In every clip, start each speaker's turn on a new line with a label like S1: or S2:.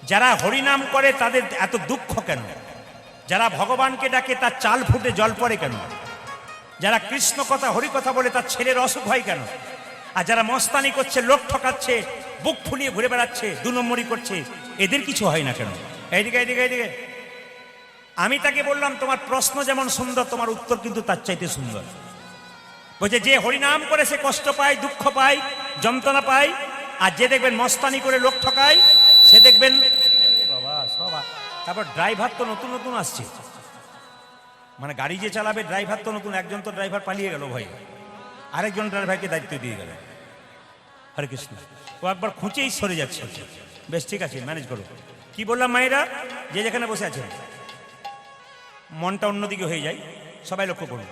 S1: যারা হরিনাম করে তাদের এত দুঃখ কেন? যারা ভগবানকে ডাকে তার চাল ফুটে জল পড়ে কেন? যারা কৃষ্ণ কথা হরি কথা বলে তার ছেলের অসুখ হয় কেন? আর যারা মস্তানি করছে, লোক ঠকাচ্ছে, বুক ফুলিয়ে ঘুরে বেড়াচ্ছে, 2 নম্বরই করছে, এদের কিছু হয় না কেন? এইদিকে এইদিকে এইদিকে। আমি তাকে বললাম, তোমার প্রশ্ন যেমন সুন্দর, তোমার উত্তর কিন্তু তার চাইতে সুন্দর। বলছে, যে হরিনাম করে সে কষ্ট পায়, দুঃখ পায়, যন্ত্রণা পায়, আর যে দেখবেন মস্তানি করে লোক ঠকায় সে দেখবেন বাবা সব। তারপর ড্রাইভার তো নতুন নতুন আসছে, মানে গাড়ি যে চালাবে ড্রাইভার তো নতুন। একজন তো ড্রাইভার পালিয়ে গেল ভাই, আরেকজন ড্রাইভারকে দায়িত্ব দিয়ে গেল। হরে কৃষ্ণ। ও একবার খুঁচেই সরে যাচ্ছে। বেশ ঠিক আছে, ম্যানেজ করো। কি বললাম মায়েরা, যে যেখানে বসে আছে মনটা অন্যদিকে হয়ে যায়, সবাই লক্ষ্য করুন।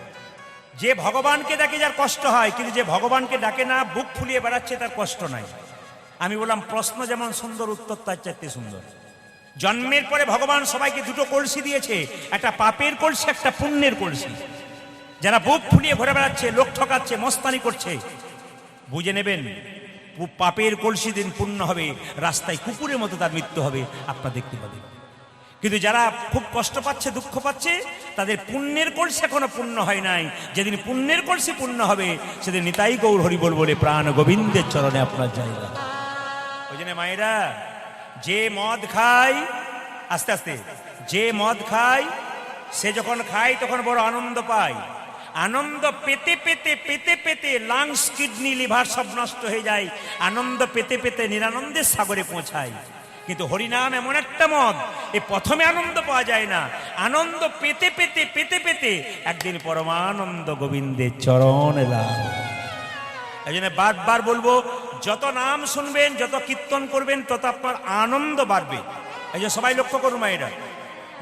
S1: যে ভগবানকে ডাকে যার কষ্ট হয়, কিন্তু যে ভগবানকে ডাকে না, বুক ফুলিয়ে বেড়াচ্ছে, তার কষ্ট নাই। আমি বললাম, প্রশ্ন যেমন সুন্দর, উত্তর তার চাইতে সুন্দর। জন্মের পরে ভগবান সবাইকে 2টো কলসি দিয়েছে, একটা পাপের কলসি, একটা পুণ্যের কলসি। যারা বুক ফুলিয়ে ঘুরে বেড়াচ্ছে, লোক ঠকাচ্ছে, মস্তানি করছে, বুঝে নেবেন পাপের কলসি দিন পূর্ণ হবে, রাস্তায় কুকুরের মতো তার মৃত্যু হবে, আপনারা দেখতে পাবেন। কিন্তু যারা খুব কষ্ট পাচ্ছে, দুঃখ পাচ্ছে, তাদের পুণ্যের কলসি এখনো পূর্ণ হয় নাই। যেদিন পুণ্যের কলসি পূর্ণ হবে, সেদিন নিতাই গৌর হরি বল বলে প্রাণ গোবিন্দের চরণে আপনার জায়গা। ওই জন্য মায়েরা, যে মদ খায়, আস্তে আস্তে, যে মদ খায় সে যখন খায় তখন বড় আনন্দ পায়। আনন্দ পেতে পেতে পেতে পেতে লাংস, কিডনি, লিভার সব নষ্ট হয়ে যায়। আনন্দ পেতে পেতে নিরানন্দের সাগরে পৌঁছায়। কিন্তু হরিনাম এমন একটা মদ, এ প্রথমে আনন্দ পাওয়া যায় না, আনন্দ পেতে পেতে পেতে পেতে একদিন পরমানন্দ গোবিন্দের চরণ লাভ। এই জন্য বারবার বলবো, যত নাম শুনবেন, যত কীর্তন করবেন, তত আপনার আনন্দ বাড়বে। এই যে সবাই লক্ষ্য করুন মায়েরা,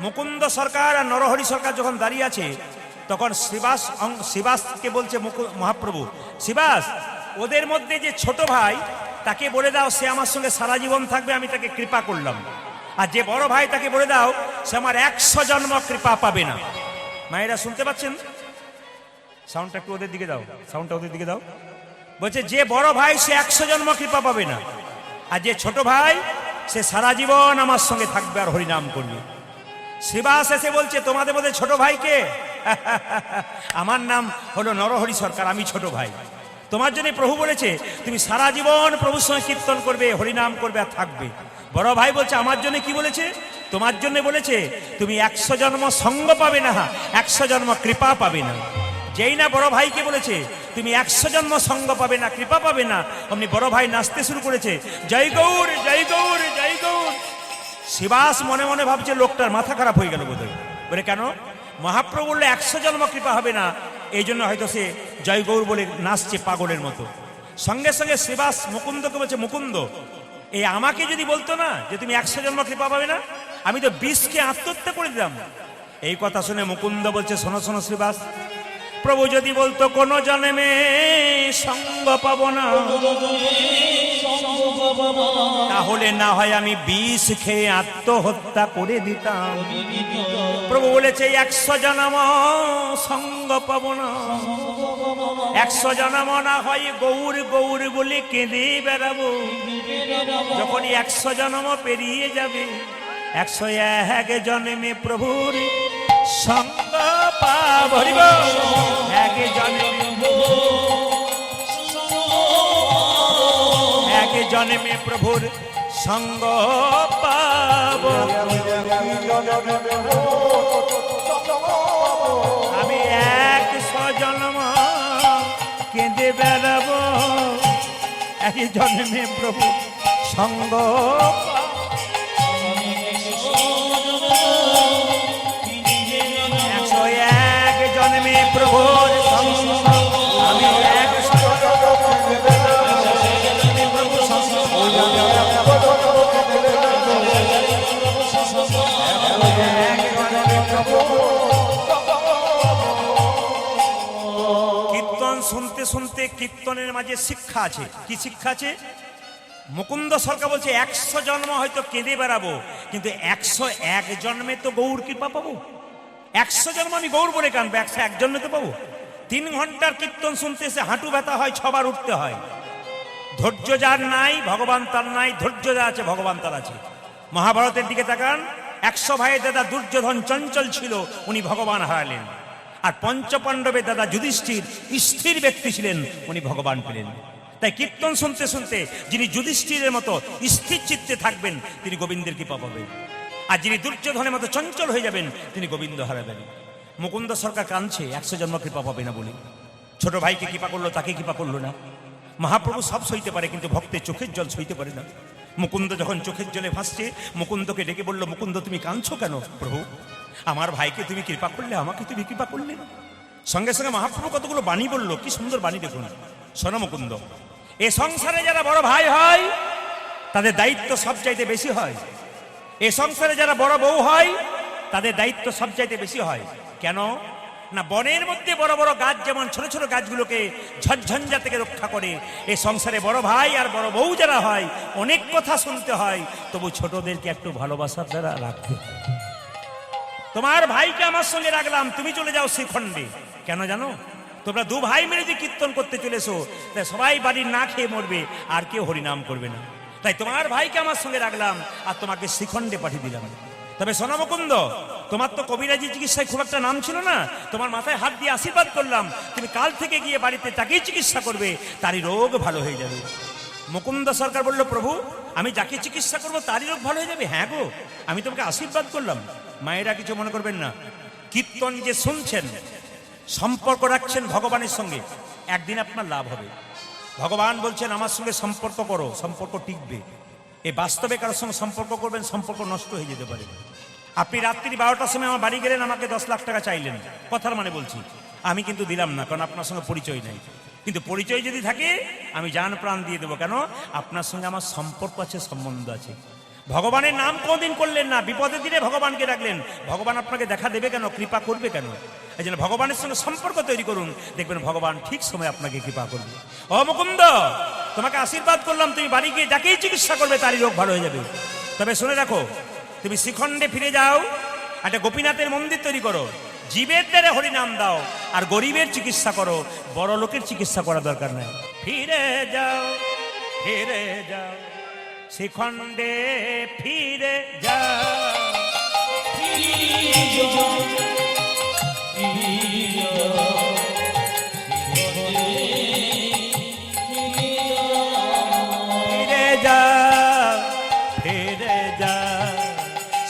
S1: মুকুন্দ সরকার আর নরহরি সরকার যখন দাঁড়িয়ে আছে, তখন শিবাসকে বলছে মহাপ্রভু, শিবাস, ওদের মধ্যে যে ছোট ভাই তাকে বলে দাও সে আমার সঙ্গে সারা জীবন থাকবে, আমি তাকে কৃপা করলাম। আর যে বড় ভাই তাকে বলে দাও সে আমার 100 জন্ম কৃপা পাবে না। মায়েরা শুনতে পাচ্ছেন? সাউন্ডটা একটু ওদের দিকে দাও, সাউন্ডটা ওদের দিকে দাও। বলছে, যে বড় ভাই সে 100 জন্ম কৃপা পাবে না, আর যে ছোট ভাই সে সারা জীবন আমার সঙ্গে থাকবে আর হরিনাম করবে। শিবাস এসে বলছে, তোমাদের মধ্যে ছোট ভাইকে? আমার নাম হলো নরহরি সরকার, আমি ছোট ভাই। তোমার জন্য প্রভু বলেছে তুমি সারা জীবন প্রভুর সঙ্গে কীর্তন করবে, হরিনাম করবে আর থাকবে। বড় ভাই বলছে, আমার জন্য কি বলেছে? তোমার জন্য বলেছে তুমি 100 জন্ম সঙ্গ পাবে না, 100 জন্ম কৃপা পাবে না। যেই না বড় ভাইকে বলেছে তুমি 100 জন্ম সঙ্গ পাবে না, কৃপা পাবে না, অমনি বড় ভাই নাচতে শুরু করেছে, জয় গৌর জয় গৌর জয় গৌর। শিবাস মনে মনে ভাবছে লোকটার মাথা খারাপ হয়ে গেল বোধহয়। বলে কেন? মহাপ্রভু বললে 100 জন্ম কৃপা হবে না, এই জন্য হয়তো সে জয় গৌর বলে নাচছে পাগলের মতো। সঙ্গে সঙ্গে শিবাস মুকুন্দকে বলছে, মুকুন্দ, এই আমাকে যদি বলতো না যে তুমি 100 জন্ম কৃপা পাবে না, আমি তো 20কে আত্মহত্যা করে দিলাম। এই কথা শুনে মুকুন্দ বলছে, শোনো শোনো শিবাস, প্রভু যদি বলতো কোন জন্মে সঙ্গ পাবো না, তাহলে না হয় আমি 20 খেয়ে আত্মহত্যা করে দিতাম। প্রভু বলেছে 100 জন্ম সঙ্গ পাবো না, 100 জন্ম না হয় গৌর গৌর বলে কেঁদে বেড়াবো। যখনই 100 জন্ম পেরিয়ে যাবে, 101 জন্মে প্রভুর সঙ্গ পাবো। এক জন্মে প্রভুর সঙ্গ পাব, আমি 100 জন্ম কেঁদে বেড়াবো, এক জন্মে প্রভু সঙ্গ। 101 জন্মে প্রভুর সঙ্গ, আমি 100 কীর্তন শুনতে শুনতে কীর্তনের মাঝে শিক্ষা আছে। কি শিক্ষা আছে? মুকুন্দ সরকার বলছে 100 জন্ম হয়তো কেঁদে বেড়াবো, কিন্তু 101 জন্মে তো গৌর কৃপা পাবো। 100 জন্ম আমি গৌর বলে কানবো, 101 জন্মে তো পাবো। 3 ঘন্টার কীর্তন শুনতে এসে হাঁটু ব্যথা হয়, 6 বার উঠতে হয়। ধৈর্য যার নাই ভগবান তার নাই, ধৈর্য যা আছে ভগবান তার আছে। মহাভারতের দিকে তাকান, 100 ভাইয়ের দাদা দুর্যোধন চঞ্চল ছিল, উনি ভগবান হারালেন। আর পঞ্চপাণ্ডবের দাদা যুধিষ্ঠির স্থির ব্যক্তি ছিলেন, উনি ভগবান পেলেন। তাই কীর্তন শুনতে শুনতে যিনি যুধিষ্ঠিরের মতো স্থির চিত্তে থাকবেন তিনি গোবিন্দের কৃপা পাবেন, আর যিনি দুর্যোধনের মতো চঞ্চল হয়ে যাবেন তিনি গোবিন্দ হারাবেন। মুকুন্দ সরকার কাঁদছে 100 জন্ম কৃপা পাবে না বলে। ছোট ভাইকে কৃপা করলো, তাকে কৃপা করলো না। মহাপ্রভু সব সইতে পারে, কিন্তু ভক্তের চোখের জল সইতে পারে না। মুকুন্দ যখন চোখের জলে ভাসছে, মুকুন্দকে ডেকে বলল, মুকুন্দ তুমি কাঁদছো কেন? প্রভু, আমার ভাইকে তুমি কৃপা করলে, আমাকে তুমি কৃপা করলে না। সঙ্গে সঙ্গে মহাপ্রভু কতগুলো বাণী বললো, কি সুন্দর বাণী দেখুন। শোনো মুকুন্দ, এ সংসারে যারা বড় ভাই হয় তাদের দায়িত্ব সবচাইতে বেশি হয়। এ সংসারে যারা বড় বউ হয় তাদের দায়িত্ব সবচাইতে বেশি হয়। কেন না, বনের মধ্যে বড় বড় গাছ যেমন ছোট ছোট গাছগুলোকে ঝঞ্ঝঞ্ঝা থেকে রক্ষা করে, এই সংসারে বড় ভাই আর বড় বউ যারা হয় অনেক কথা শুনতে হয়, তবু ছোটদেরকে একটু ভালোবাসার দ্বারা রাখতে হয়। তোমার ভাইকে আমার সঙ্গে রাখলাম, তুমি চলে যাও শ্রীখণ্ডে। কেন জানো? তোমরা 2 ভাই মিলে যে কীর্তন করতে চলেছো, তাই সবাই বাড়ির না খেয়ে মরবে, আর কেউ হরিনাম করবে না। তাই তোমার ভাইকে আমার সঙ্গে রাখলাম আর তোমাকে শ্রীখণ্ডে পাঠিয়ে দিলাম। তবে সোনা মুকুন্দ, তোমার তো কবিরাজি চিকিৎসায় খুব একটা নাম ছিল না, তোমার মাথায় হাত দিয়ে আশীর্বাদ করলাম, তুমি কাল থেকে গিয়ে বাড়িতে তাকেই চিকিৎসা করবে, তারই রোগ ভালো হয়ে যাবে। মুকুন্দ সরকার বলল, প্রভু আমি যাকে চিকিৎসা করবো তারই রোগ ভালো হয়ে যাবে? হ্যাঁ গো, আমি তোমাকে আশীর্বাদ করলাম। মায়েরা কিছু মনে করবেন না, কীর্তন যে শুনছেন, সম্পর্ক রাখছেন ভগবানের সঙ্গে, একদিন আপনার লাভ হবে। ভগবান বলছেন আমার সঙ্গে সম্পর্ক করো, সম্পর্ক টিকবে। এই বাস্তবে কারোর সঙ্গে সম্পর্ক করবেন, সম্পর্ক নষ্ট হয়ে যেতে পারে। আপনি রাত্রি 12টার সময় আমার বাড়ি গেলেন, আমাকে 10 লাখ টাকা চাইলেন, কথার মানে বলছি, আমি কিন্তু দিলাম না, কারণ আপনার সঙ্গে পরিচয় নেই। কিন্তু পরিচয় যদি থাকে আমি জান প্রাণ দিয়ে দেবো। কেন? আপনার সঙ্গে আমার সম্পর্ক আছে, সম্বন্ধ আছে। ভগবানের নাম কোনদিন করলেন না, বিপদের দিনে ভগবানকে ডাকলেন, ভগবান আপনাকে দেখা দেবে কেন, কৃপা করবে কেন? এই জন্য ভগবানের সঙ্গে সম্পর্ক তৈরি করুন, দেখবেন ভগবান ঠিক সময় আপনাকে কৃপা করবে। ও মুকুন্দ, তোমাকে আশীর্বাদ করলাম, তুমি বাড়ি গিয়ে যাকেই চিকিৎসা করবে তারই রোগ ভালো হয়ে যাবে। তবে শুনে রাখো, তুমি শ্রীখণ্ডে ফিরে যাও, একটা গোপীনাথের মন্দির তৈরি করো, জীবের দ্বারা হরিনাম দাও, আর গরিবের চিকিৎসা করো, বড় লোকের চিকিৎসা করা দরকার নাই। ফিরে যাও, ফিরে যাও, শ্রীখণ্ডে ফিরে যাও, ফিরে যাও, ফিরে যাও,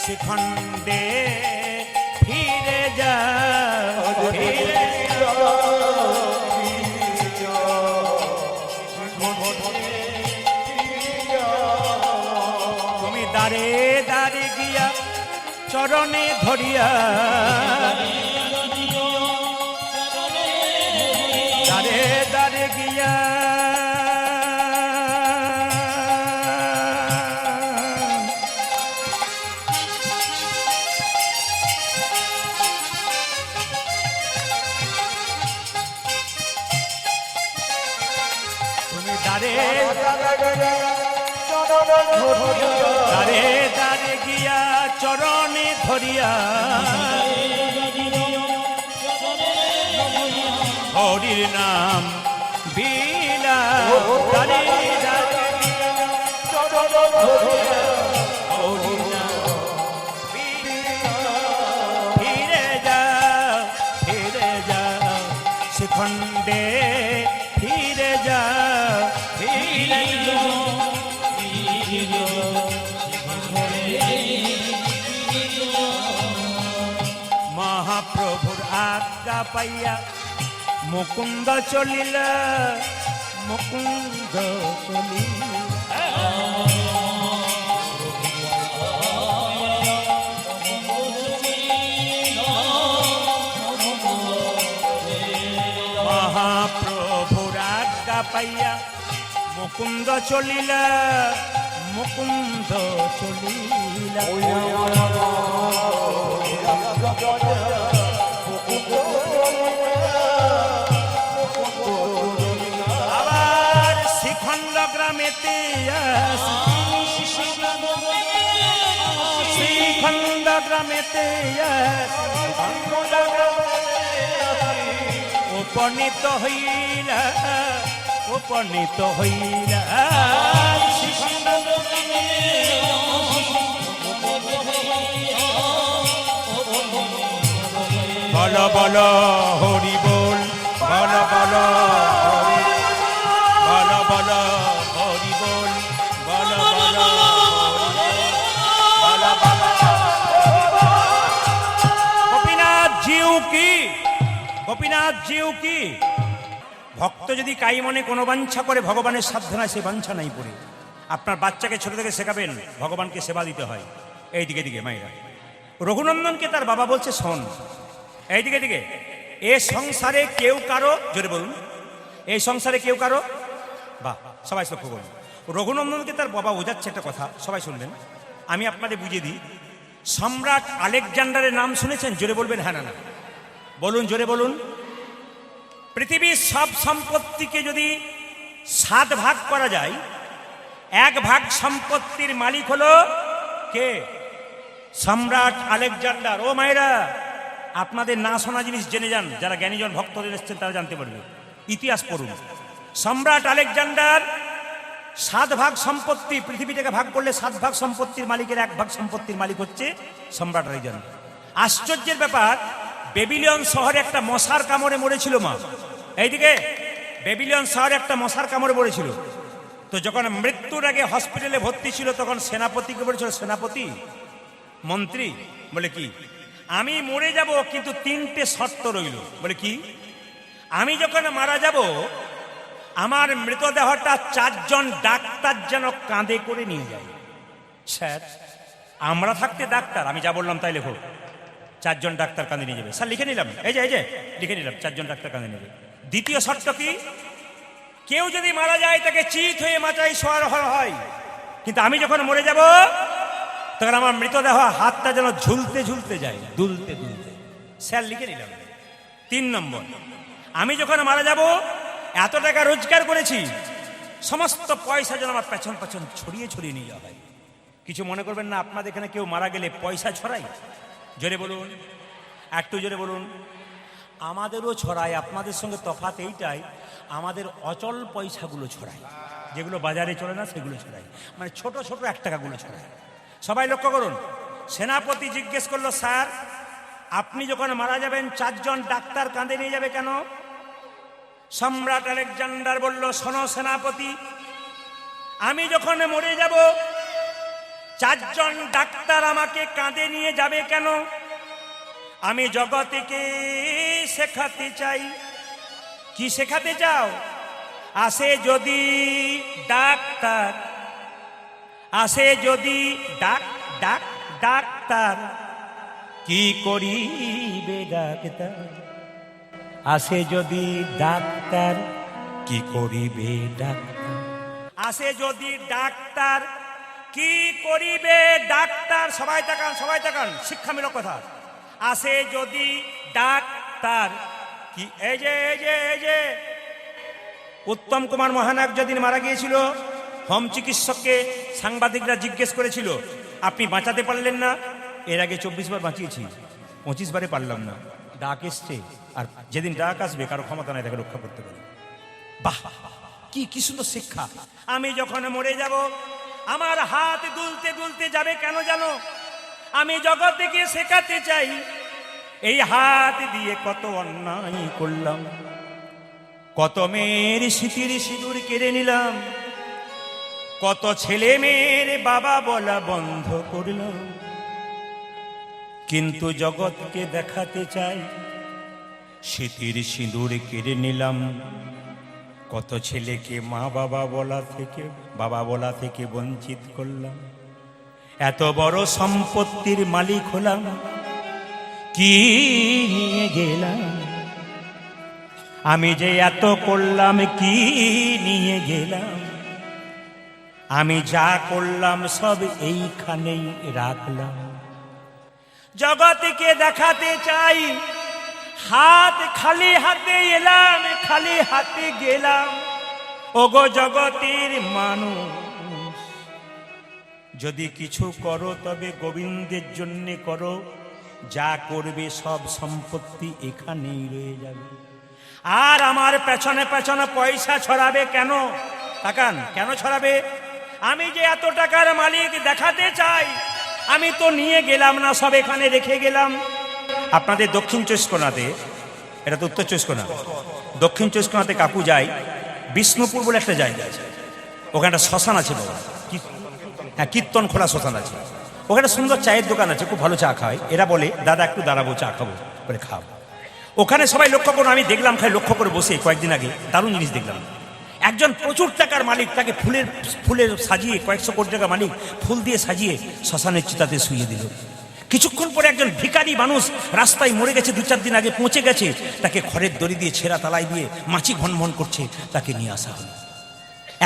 S1: শ্রীখণ্ডে ফিরে যাও, ফিরে তুমি দাঁড়ে দাঁড়ে গিয়া চরণে ধরিয়া, দাঁড়ে দাঁড়ে গিয়া দাঁড়ে দাঁড়ে গিয়া চরণে ধরিয়া, হরির নাম বিলা, দাঁড়ে দাঁড়ে গিয়া হরির নাম বিলা, ফিরে যাও, ফিরে যাও, শ্রীখণ্ডে ফিরে যাও, ফিরে যাও, মহাপ্রভুর আজ্ঞা পাইয়া মুকুন্দ চলিল, মুকুন্দ চলিল, মহাপ্রভুর আজ্ঞা পাইয়া মুকুন্দ চলিল, মুকুন্দ চলিল, আবার শ্রীখণ্ড গ্রামেতে, শ্রীখণ্ড গ্রামেতে উপনীত হইলা, উপনীত হইলা, বলো বলো হরি বল, বলো বলো হরি, বলো বলো হরি বল, বলো বলো বলো বলো। গোপীনাথ জিউ কি, গোপীনাথ জিউ কি। ভক্ত যদি কাই মনে কোনো বাঞ্ছা করে ভগবানের সাধনায় সে বাঞ্ছা নাই পড়ে। আপনার বাচ্চাকে ছোট থেকে শেখাবেন ভগবানকে সেবা দিতে হয়। এই দিকে দিকে মায়েরা, রঘুনন্দনকে তার বাবা বলছে শোন, এই দিকে দিকে, এ সংসারে কেউ কারো, জোরে বলুন, এই সংসারে কেউ কারো, বাহ সবাই লক্ষ্য করুন। রঘুনন্দনকে তার বাবা বোঝাচ্ছে একটা কথা, সবাই শুনবেন, আমি আপনাদের বুঝিয়ে দিই। সম্রাট আলেকজান্ডারের নাম শুনেছেন? জোরে বলবেন হ্যাঁ না না, বলুন জোরে বলুন। পৃথিবীর সব সম্পত্তিকে যদি 7 ভাগ করা যায়, 1 ভাগ সম্পত্তির মালিক হলো কে? সম্রাট আলেকজান্ডার। ও মায়েরা, আপনাদের না শোনা জিনিস জেনে যান, যারা জ্ঞানীজন ভক্তদের এসছেন তারা জানতে পারবে, ইতিহাস পড়ুন। সম্রাট আলেকজান্ডার 7 ভাগ সম্পত্তি, পৃথিবীটাকে ভাগ করলে 7 ভাগ সম্পত্তির মালিকের 1 ভাগ সম্পত্তির মালিক হচ্ছে সম্রাট আলেকজান্ডার। আশ্চর্যের ব্যাপার, বেবিলিয়ন শহরে একটা মশার কামড়ে মরেছিল মা। এইদিকে বেবিলিয়ন শহরে একটা মশার কামড়ে মরেছিল। তো যখন মৃত্যুর আগে হসপিটালে ভর্তি ছিল, তখন সেনাপতিকে বলেছিল, সেনাপতি মন্ত্রী, বলে কি, আমি মরে যাব কিন্তু 3টে শর্ত রইল। বলে কি? আমি যখন মারা যাব আমার মৃতদেহটা 4 জন ডাক্তার যেন কাঁধে করে নিয়ে যায়। স্যার আমরা থাকতে ডাক্তার, আমি যা বললাম তাই লেখো, 4 জন ডাক্তার কাঁধে নিয়ে যাবে। স্যার লিখে নিলাম, এই যে লিখে নিলাম, 4 জন ডাক্তার কাঁধে নেবে। দ্বিতীয় শর্ত কি? কেউ যদি মারা যায় তাকে চিত হয়ে মাচাই শোয়ার হয়, কিন্তু আমি যখন মরে যাব তখন আমার মৃতদেহ হাতটা যেন ঝুলতে ঝুলতে যায়, দুলতে দুলতে। স্যার লিখে নিলাম। 3 নম্বর, আমি যখন মারা যাব এত টাকা রোজগার করেছি, সমস্ত পয়সা যেন আমার পেছন পেছন ছড়িয়ে ছড়িয়ে নিয়ে যাওয়া হয়। কিছু মনে করবেন না, আপনাদের এখানে কেউ মারা গেলে পয়সা ছড়াই? জোরে বলুন, একটু জোরে বলুন। আমাদেরও ছড়ায়, আপনাদের সঙ্গে তফাৎ এইটাই, আমাদের অচল পয়সাগুলো ছড়ায়, যেগুলো বাজারে চলে না সেগুলো ছড়ায়, মানে ছোট ছোট 1 টাকাগুলো ছড়ায়। সবাই লক্ষ্য করুন। সেনাপতি জিজ্ঞেস করলো, স্যার আপনি যখন মারা যাবেন 4 জন ডাক্তার কাঁধে নিয়ে যাবে কেন? সম্রাট আলেকজান্ডার বলল, শোনো সেনাপতি, আমি যখন মরে যাব 4 জন ডাক্তার আমাকে কাঁধে নিয়ে যাবে কেন? আমি জগৎকে শেখাতে চাই। কি শেখাতে চাও? আসে যদি ডাক্তার, আসে যদি ডাক্তার, কি করিবে ডাক্তার? আসে যদি ডাক্তার, কি করিবে ডাক্তার? আসে যদি ডাক্তার, কি করিবে ডাক্তার? সবাই তাকান, সবাই তাকান, শিক্ষামূলক কথা। আসে যদি ডাক্তার, কি, এই যে উত্তম কুমার মহানায়ক যেদিন মারা গিয়েছিল, হোম চিকিৎসককে সাংবাদিকরা জিজ্ঞেস করেছিল, আপনি বাঁচাতে পারলেন না? এর আগে 24 বার বাঁচিয়েছি, 25 বারে পারলাম না। ডাক এসছে, আর যেদিন ডাক আসবে কারো ক্ষমতা নাই তাকে রক্ষা করতে পারে। বাহ, কি সুন্দর শিক্ষা। আমি যখন মরে যাব আমার হাত দুলতে দুলতে যাবে কেন জানো? আমি জগৎকে শেখাতে চাই, এই হাত দিয়ে কত অন্যায় করলাম, কত মেয়ের স্মৃতির সিঁদুর কেড়ে নিলাম, কত ছেলে মেয়ের বাবা বলা বন্ধ করলাম, কিন্তু জগৎকে দেখাতে চাই স্মৃতির সিঁদুর কেড়ে নিলাম, কত ছেলেকে বাবা বলা থেকে বঞ্চিত করলাম, এত বড় সম্পত্তির মালিক হলাম, কি নিয়ে গেলাম? আমি যে এত করলাম, কি নিয়ে গেলাম? আমি যা করলাম সব এইখানেই রাখলাম। জগৎকে দেখাতে চাই হাত খালি হাতে এলাম, খালি হাতে গেলাম। ওগো জগতের মানুষ, যদি কিছু করো তবে গোবিন্দের জন্য করো, যা করবে সব সম্পত্তি এখানেই রয়ে যাবে। আর আমার পেছনে পেছনে পয়সা ছড়াবে কেন? তাকান, কেন ছড়াবে? আমি যে এত টাকার মালিক দেখাতে চাই, আমি তো নিয়ে গেলাম না, সব এখানে রেখে গেলাম। আপনাদের দক্ষিণ চব্বিশ পরগনাতে, এটা তো উত্তর চব্বিশ পরগনা, দক্ষিণ চব্বিশ পরগনাতে কাকু যায় বিষ্ণুপুর বলে একটা জায়গা আছে, ওখানে একটা শ্মশান আছে বাবা, হ্যাঁ কীর্তন খোলা শ্মশান আছে, ওখানে সুন্দর চায়ের দোকান আছে, খুব ভালো চা খায়। এরা বলে দাদা একটু দাঁড়াবো, চা খাবো, বলে খাবো। ওখানে সবাই লক্ষ্য করুন, আমি দেখলাম খাই লক্ষ্য করে বসে কয়েকদিন আগে দারুণ জিনিস দেখলাম। একজন প্রচুর টাকার মালিক, তাকে ফুলের সাজিয়ে, কয়েকশো কোটি টাকার মালিক, ফুল দিয়ে সাজিয়ে শ্মশানের চিতাতে শুইয়ে দিল। কিছুক্ষণ পরে একজন ভিখারি মানুষ রাস্তায় মরে গেছে, 2-4 দিন আগে পৌঁছে গেছে, তাকে খড়ের দড়ি দিয়ে ছেঁড়া তালাই দিয়ে মাছি ভনভন করছে, তাকে নিয়ে আসা হলো।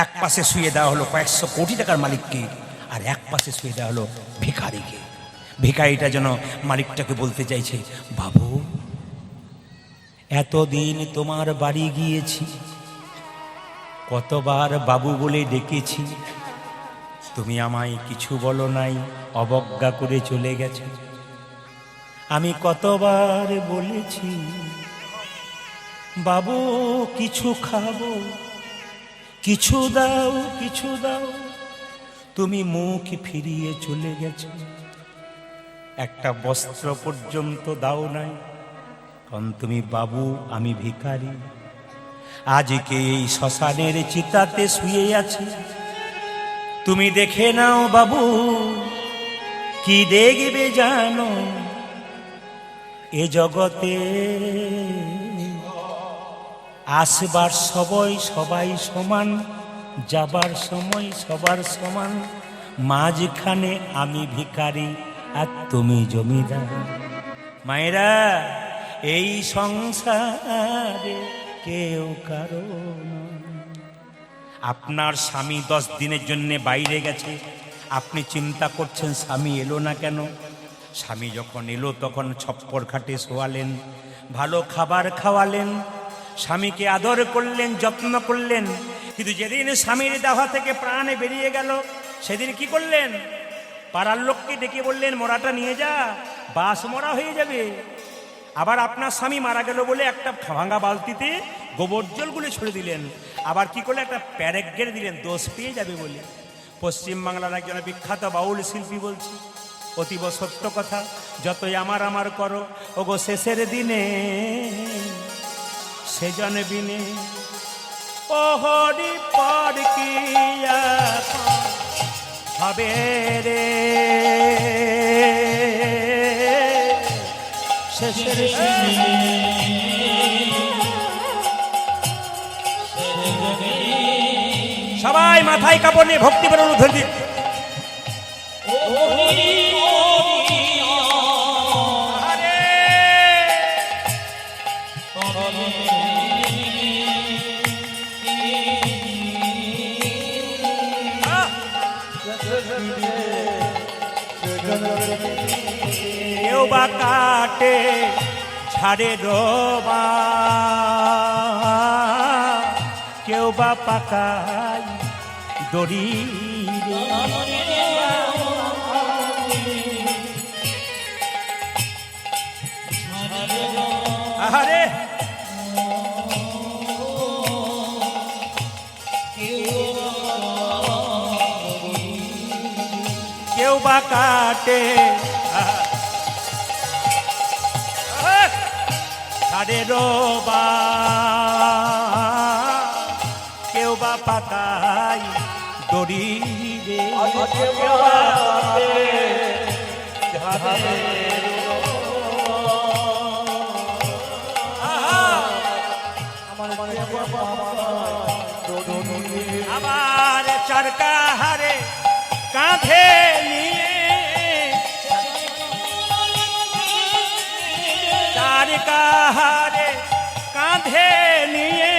S1: এক পাশে শুয়ে দেওয়া হলো কয়েকশো কোটি টাকার মালিককে, আর এক পাশে শুয়ে দেওয়া হলো ভিখারিকে। ভিখারিটা যেন মালিকটাকে বলতে চাইছে, বাবু এতদিন তোমার বাড়ি গিয়েছি, কতবার বাবু বলে ডেকেছি, তুমি আমায় কিছু বলো নাই, অবজ্ঞা করে চলে গেছে। আমি কতবার বলেছি বাবু কিছু খাবো, কিছু দাও, কিছু দাও, তুমি মুখ ফিরিয়ে চলে গেছো। একটা বস্ত্র পর্যন্ত দাও নাই, কারণ তুমি বাবু, আমি ভিখারি। আজকে এই শ্মশানের চিতাতে শুয়ে আছি, তুমি দেখে নাও বাবু, কি দেখবে জানো, এ জগতে আসবার সময় সবাই সমান, যাবার সময় সবার সমান, মাঝখানে আমি ভিখারি আর তুমি জমিদার। মায়েরা, এই সংসারে কেউ কারো নয়। আপনার স্বামী 10 দিনের জন্য বাইরে গেছে, আপনি চিন্তা করছেন স্বামী এলো না কেন। স্বামী যখন এলো তখন ছপ্পর খাটে শোয়ালেন, ভালো খাবার খাওয়ালেন, স্বামীকে আদর করলেন, যত্ন করলেন। কিন্তু যেদিন স্বামীর দেহ থেকে প্রাণে বেরিয়ে গেল, সেদিন কি করলেন? পাড়ার লোককে ডেকে বললেন, মরাটা নিয়ে যা, বাস মরা হয়ে যাবে। আবার আপনার স্বামী মারা গেল বলে একটা ভাঙা বালতিতে গোবর জলগুলো ছড়ে দিলেন। আবার কি করলে একটা প্যারেক গেড়ে দিলেন, দোষ পেয়ে যাবে বলে। পশ্চিমবাংলার একজন বিখ্যাত বাউল শিল্পী বলছে, অতীব সত্য কথা, যতই আমার আমার করো, ওগো শেষের দিনে সেজন বিনে ও হরি পর কি হবে রে, শেষের সবাই মাথায় কাপড় নিয়ে ভক্তি করে অনুধ্বনি দিন। কেউ বা কাটে ঝাড়ে রোবা, কেউ বা পাকায় দড়ি রে। আরে কেউ বা কাটে ঝাড়ে রোবা, কেউ বা পাকায় দড়ি রে। আবার চরকা হারে কাঁধে নিয়ে, চরকা হারে কাঁধে নিয়ে,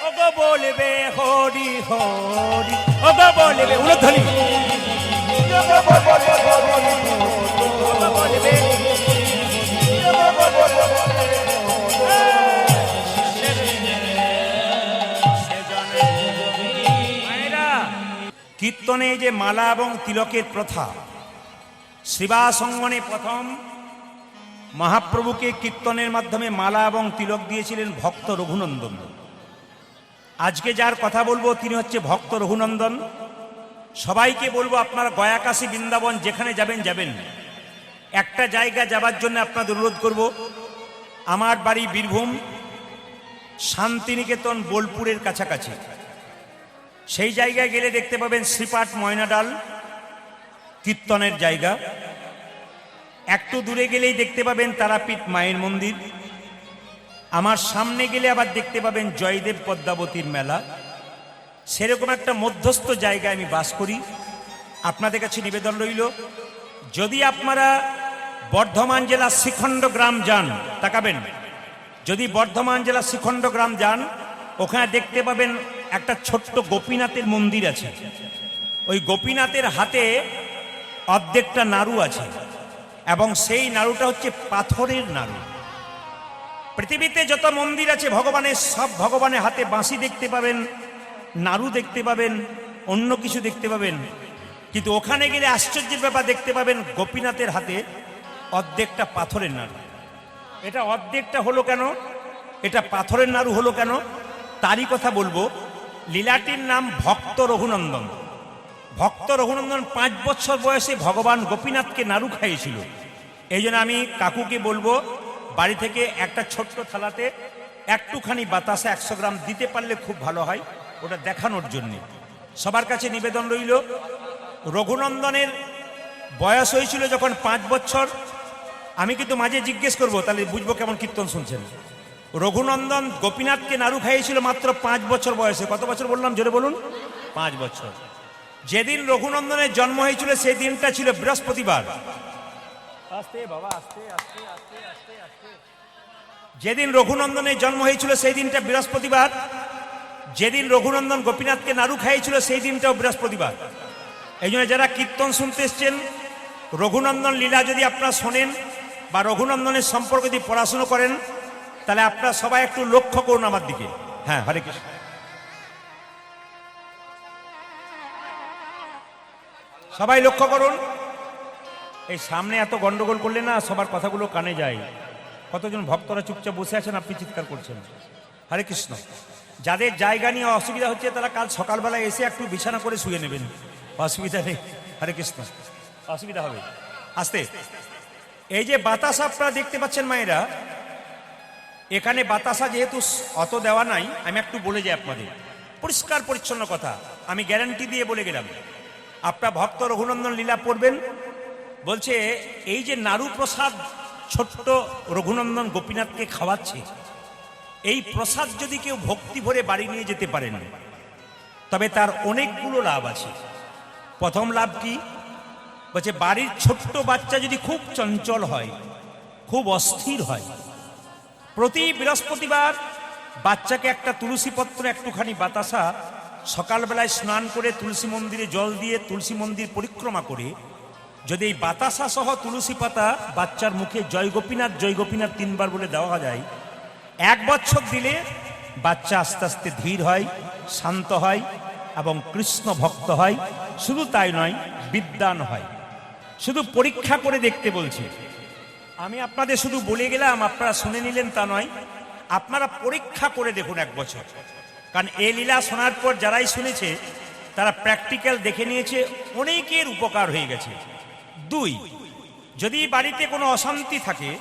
S1: ওগো বলবে হরি হরি, ওগো বলবে উলধ্বনি, কীর্তনে যে মালা এবং তিলকের প্রথা, শ্রীবাসঙ্গনে প্রথম মহাপ্রভুকে কীর্তনের মাধ্যমে মালা এবং তিলক দিয়েছিলেন ভক্ত রঘুনন্দন। আজকে যার কথা বলবো তিনি হচ্ছে ভক্ত রঘুনন্দন। সবাইকে বলবো আপনারা গয়া কাশী বৃন্দাবন যেখানে যাবেন যাবেন, একটা জায়গা যাবার জন্য আপনাদের অনুরোধ করব। আমার বাড়ি বীরভূম, শান্তিনিকেতন বোলপুরের কাছাকাছি। সেই জায়গায় গেলে দেখতে পাবেন শ্রীপাঠ ময়নাডাল কীর্তনের জায়গা। একটু দূরে গেলেই দেখতে পাবেন তারাপীঠ মায়ের মন্দির। আমার সামনে গেলে আবার দেখতে পাবেন জয়দেব পদ্মাবতীর মেলা। সেরকম একটা মধ্যস্থ জায়গায় আমি বাস করি। আপনাদের কাছে নিবেদন রইল, যদি আপনারা বর্ধমান জেলার শ্রীখণ্ড গ্রাম যান, তাকাবেন, যদি বর্ধমান জেলার শ্রীখণ্ড গ্রাম যান, ওখানে দেখতে পাবেন একটা ছোট্ট গোপীনাথের মন্দির আছে। ওই গোপীনাথের হাতে অর্ধেকটা নাড়ু আছে, এবং সেই নাড়ুটা হচ্ছে পাথরের নাড়ু। পৃথিবীতে যত মন্দির আছে ভগবানের, সব ভগবানের হাতে বাঁশি দেখতে পাবেন, নাড়ু দেখতে পাবেন, অন্য কিছু দেখতে পাবেন, কিন্তু ওখানে গেলে আশ্চর্যের ব্যাপার দেখতে পাবেন গোপীনাথের হাতে অর্ধেকটা পাথরের নাড়ু। এটা অর্ধেকটা হলো কেন, এটা পাথরের নাড়ু হলো কেন, তারই কথা বলবো। লীলাটির নাম ভক্ত রঘুনন্দন। ভক্ত রঘুনন্দন 5 বছর বয়সে ভগবান গোপীনাথকে নাড়ু খাইয়েছিল। এই জন্য আমি কাকুকে বলবো বাড়ি থেকে একটা ছোট্ট থালাতে একটুখানি বাতাসা 100 গ্রাম দিতে পারলে খুব ভালো হয়, ওটা দেখানোর জন্যে। সবার কাছে নিবেদন রইল, রঘুনন্দনের বয়স হয়েছিল যখন 5 বছর। আমি কিন্তু মাঝে জিজ্ঞেস করবো, তাহলে বুঝবো কেমন কীর্তন শুনছেন। রঘুনন্দন গোপীনাথকে নাড়ু খাইয়েছিল মাত্র 5 বছর বয়সে। কত বছর বললাম, জোরে বলুন? 5 বছর। যেদিন রঘুনন্দনের জন্ম হয়েছিল সেই দিনটা ছিল বৃহস্পতিবার। আস্তে বাবা, আস্তে আস্তে আস্তে আস্তে আস্তে। যেদিন রঘুনন্দনের জন্ম হয়েছিল সেই দিনটা বৃহস্পতিবার। যেদিন রঘুনন্দন গোপীনাথকে নাড়ু খাইয়েছিল সেই দিনটাও বৃহস্পতিবার। এই জন্য যারা কীর্তন শুনতে এসছেন, রঘুনন্দন লীলা যদি আপনারা শোনেন বা রঘুনন্দনের সম্পর্কে যদি পড়াশুনো করেন, তাহলে আপনারা সবাই একটু লক্ষ্য করুন আমার দিকে। হ্যাঁ, হরে কৃষ্ণ। সবাই লক্ষ্য করুন। এই সামনে এত গন্ডগোল করলে না সবার কথাগুলো কানে যায়। কতজন ভক্তরা চুপচাপ বসে আছেন, আপনি চিৎকার করছেন। হরে কৃষ্ণ। যাদের জায়গা নিয়ে অসুবিধা হচ্ছে তারা কাল সকালবেলা এসে একটু বিছানা করে শুয়ে নেবেন, অসুবিধা নেই। হরে কৃষ্ণ। অসুবিধা হবে আস্তে। এই যে বাতাসা আপনারা দেখতে পাচ্ছেন মায়েরা, এখানে বাতাসা যেহেতু অত দেওয়া নাই, আমি একটু বলে যাই আপনাদের পরিষ্কার পরিচ্ছন্ন কথা, আমি গ্যারান্টি দিয়ে বলে গেলাম। আপনারা ভক্ত রঘুনন্দন লীলা পড়বেন, বলছে এই যে নাড়ু প্রসাদ ছোট্ট রঘুনন্দন গোপীনাথকে খাওয়াচ্ছে, এই প্রসাদ যদি কেউ ভক্তি ভরে বাড়ি নিয়ে যেতে পারেন, তবে তার অনেকগুলো লাভ আছে। প্রথম লাভ কি বলছে, বাড়ির ছোট্ট বাচ্চা যদি খুব চঞ্চল হয়, খুব অস্থির হয়, প্রতি বৃহস্পতিবার বাচ্চাকে একটা তুলসী পত্র, একটুখানি বাতাসা, সকালবেলায় স্নান করে তুলসী মন্দিরে জল দিয়ে তুলসী মন্দির পরিক্রমা করে যদি এই বাতাসা সহ তুলসী পাতা বাচ্চার মুখে জয় গোপীনাথ 3 বার বলে দেওয়া যায়, 1 বছর দিলে বাচ্চা আস্তে আস্তে ধীর হয়, শান্ত হয় এবং কৃষ্ণ ভক্ত হয়। শুধু তাই নয়, বিদ্বান হয়। শুধু পরীক্ষা করে দেখতে বলছি, আমি আপনাদের শুধু বলে গেলাম, আপনারা শুনে নিলেন তা নয়, আপনারা পরীক্ষা করে দেখুন 1 বছর। কারণ এই লীলা শোনার পর যারাই শুনেছে তারা প্র্যাকটিক্যাল দেখে নিয়েছে, অনেকের উপকার হয়ে গেছে। 2, যদি বাড়িতে কোনো অশান্তি থাকে,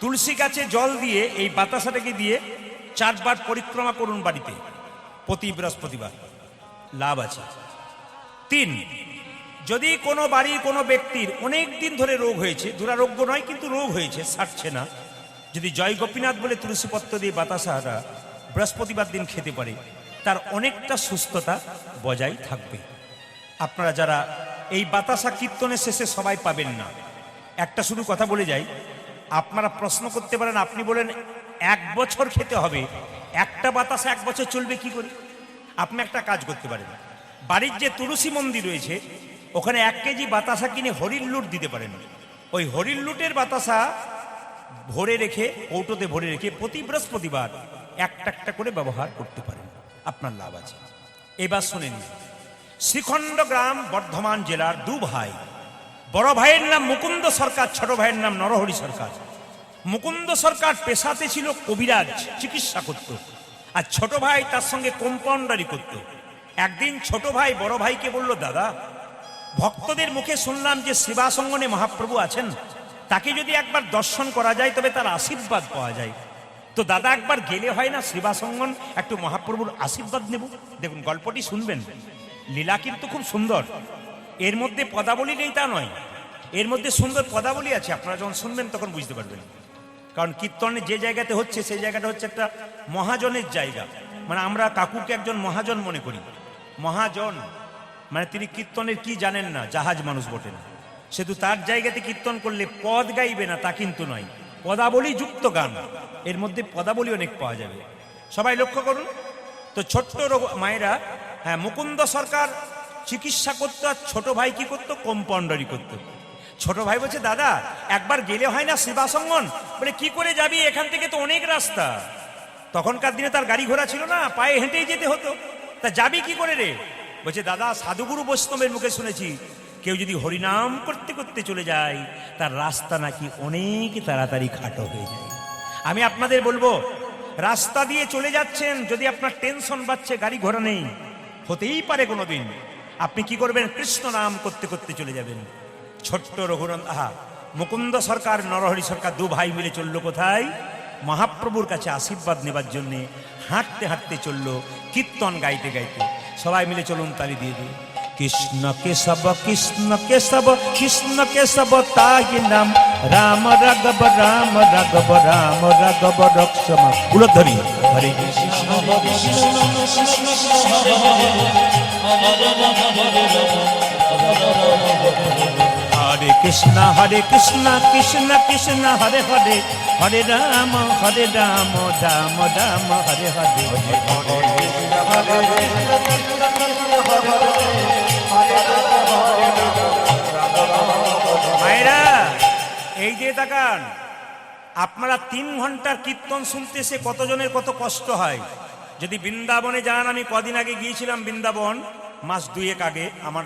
S1: তুলসী গাছে জল দিয়ে এই বাতাসাটাকে দিয়ে 4 বার পরিক্রমা করুন বাড়িতে প্রতি বৃহস্পতিবার, লাভ আছে। 3, যদি কোনো বাড়ির কোনো ব্যক্তির অনেক দিন ধরে রোগ হয়েছে, দুরারোগ্য নয় কিন্তু রোগ হয়েছে, সারছে না, যদি জয় গোপীনাথ বলে তুলসী পত্র দিয়ে বাতাসাটা বৃহস্পতিবার দিন খেতে পারে, তার অনেকটা সুস্থতা বজায় থাকবে। আপনারা যারা এই বাতাসা কীর্তনের শেষে সবাই পাবেন না, একটা শুধু কথা বলে যাই, আপনারা প্রশ্ন করতে পারেন, আপনি বলেন 1 বছর খেতে হবে, একটা বাতাসা 1 বছর চলবে কি করে? আপনি একটা কাজ করতে পারেন, বাড়ির যে তুলসী মন্দির রয়েছে ওখানে 1 কেজি বাতাসা কিনে হরির লুট দিতে পারেন। ওই হরির লুটের বাতাসা ভরে রেখে, কৌটোতে ভরে রেখে প্রতি বৃহস্পতিবার একটা একটা করে ব্যবহার করতে পারেন, আপনার লাভ আছে। এবার শুনে নিন, শ্রীখণ্ড গ্রাম বর্ধমান জেলার 2 ভাই, বড় ভাইয়ের নাম মুকুন্দ সরকার, ছোট ভাইয়ের নাম নরহরি সরকার। মুকুন্দ সরকার পেশাতে ছিল কবিরাজ, চিকিৎসা করত, আর ছোট ভাই তার সঙ্গে কম্পাউন্ডারি করত। একদিন ছোট ভাই বড় ভাইকে বলল, দাদা, ভক্তদের মুখে শুনলাম যে সেবাসঙ্গনে মহাপ্রভু আছেন, তাকে যদি একবার দর্শন করা যায় তবে তার আশীর্বাদ পাওয়া যায়। তো দাদা, একবার গেলে হয় না সেবাসঙ্গন, একটু মহাপ্রভুর আশীর্বাদ নেব? দেখুন, গল্পটি শুনবেন, লীলা কিন্তু খুব সুন্দর। এর মধ্যে পদাবলী নেই তা নয়, এর মধ্যে সুন্দর পদাবলী আছে। আপনারা যখন শুনবেন তখন বুঝতে পারবেন। কারণ কীর্তনে যে জায়গাতে হচ্ছে সেই জায়গাটা হচ্ছে একটা মহাজনের জায়গা। মানে আমরা কাকুকে একজন মহাজন মনে করি। মহাজন মানে তিনি কীর্তনের কি জানেন না, জাহাজ মানুষ বটেন। শুধু তার জায়গাতে কীর্তন করলে পদ গাইবে না তা কিন্তু নয়, পদাবলী যুক্ত গান। এর মধ্যে পদাবলী অনেক পাওয়া যাবে, সবাই লক্ষ্য করুন। তো ছোট্ট মায়েরা, হ্যাঁ, মুকুন্দ সরকার চিকিৎসা করতো, আর ছোট ভাই কি করতো? কম্পাউন্ডারি করতো। ছোট ভাই বলছে, দাদা, একবার গেলে হয় না সেবাসঙ্গন? বলে, কি করে যাবি, এখান থেকে তো অনেক রাস্তা। তখনকার দিনে তার গাড়ি ঘোড়া ছিল না, পায়ে হেঁটেই যেতে হতো। তা যাবি কি করে রে? বলছে, দাদা, সাধুগুরু বৈষ্ণবের মুখে শুনেছি কেউ যদি হরিনাম করতে করতে চলে যায় তার রাস্তা নাকি অনেক তাড়াতাড়ি খাটো হয়ে যায়। আমি আপনাদের বলবো, রাস্তা দিয়ে চলে যাচ্ছেন, যদি আপনার টেনশন বাড়ছে, গাড়ি ঘোড়া নেই, হতেই পারে কোনোদিন আপনি কি করবেন? কৃষ্ণ নাম করতে করতে চলে যাবেন। ছোট্ট মুকুন্দ সরকার, নরহরি সরকার, দু ভাই মিলে চললো কোথায়? মহাপ্রভুর কাছে আশীর্বাদ নেবার জন্যে। হাঁটতে হাঁটতে চললো, কীর্তন গাইতে গাইতে। সবাই মিলে চলুন, তালি দিয়ে দিই। কৃষ্ণ কেশব কৃষ্ণ কেশব কৃষ্ণ কেশব তাই নাম, রাম রাঘব রাম রাঘব রাম রাঘব রক্ষম। উলধ্বনি হরে কৃষ্ণ হরে কৃষ্ণ হরে কৃষ্ণ কৃষ্ণ কৃষ্ণ হরে হরে, হরে রাম রাম রাম হরে হরে। মায়েরা, এই যে তাকান, আপনারা 3 ঘন্টার কীর্তন শুনতে সে কতজনের কত কষ্ট হয়। যদি বৃন্দাবনে যান, আমি কদিন আগে গিয়েছিলাম বৃন্দাবন, মাস 2 আগে, আমার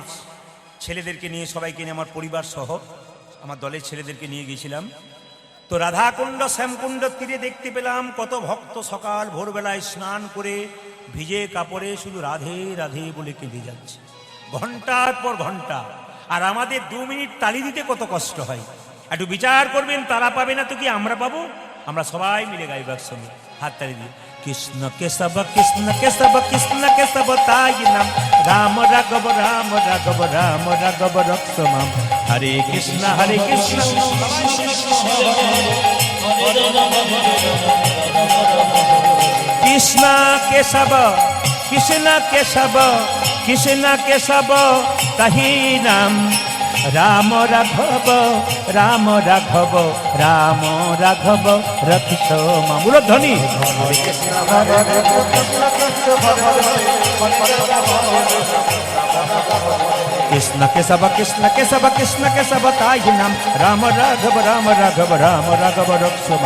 S1: ছেলেদেরকে নিয়ে, সবাইকে নিয়ে, আমার পরিবার সহ আমার দলের ছেলেদেরকে নিয়ে গিয়েছিলাম। তো রাধাকুণ্ড শ্যামকুণ্ড তীরে দেখতে পেলাম কত ভক্ত সকাল ভোরবেলায় স্নান করে ভিজে কাপড়ে শুধু রাধে রাধে বলে কেঁদে যাচ্ছে, ঘন্টার পর ঘন্টা। আর আমাদের 2 মিনিট তালি দিতে কত কষ্ট হয়। একটু বিচার করবেন, তারা পাবে না তো কি আমরা পাবো? আমরা সবাই মিলে গাইব একসঙ্গে, হাত তালি দিয়ে। কৃষ্ণ কেশব কৃষ্ণ কেশব কৃষ্ণ কেশব তাই নাম, রাম রাঘব রাম রাঘব রাম রাঘব রক্ষম। হরে কৃষ্ণ কৃষ্ণ কেশব কৃষ্ণ কেশব কৃষ্ণ কেশব তাহি নাম, রাম রাঘব রাম রাঘব রাম রাঘব রক্ষম। মূলধ্বনি কৃষ্ণ কেশব কৃষ্ণ কেশব কৃষ্ণ কেশব তাই নাম, রাম রাঘব রাম রাঘব রাম রাঘব রক্ষম।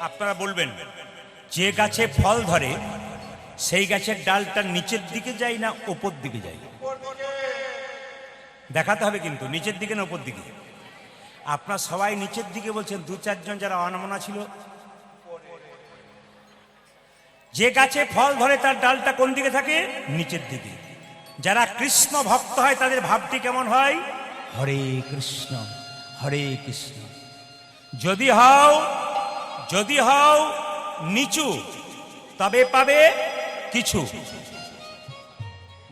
S1: আপনারা বলবেন, যে গাছে ফল ধরে সেই গাছের ডালটা নিচের দিকে যায় না উপর দিকে যায়? দেখাতে হবে কিন্তু, নিচের দিকে না উপর দিকে। আপনারা সবাই নিচের দিকে বলছেন, 2-4 জন যারা অনমনা ছিল। যে গাছে ফল ধরে তার ডালটা কোন দিকে থাকে? নিচের দিকে। যারা কৃষ্ণ ভক্ত হয় তাদের ভাবটি কেমন হয়? হরে কৃষ্ণ হরে কৃষ্ণ। যদি হও নিচু তবে পাবে কিছু।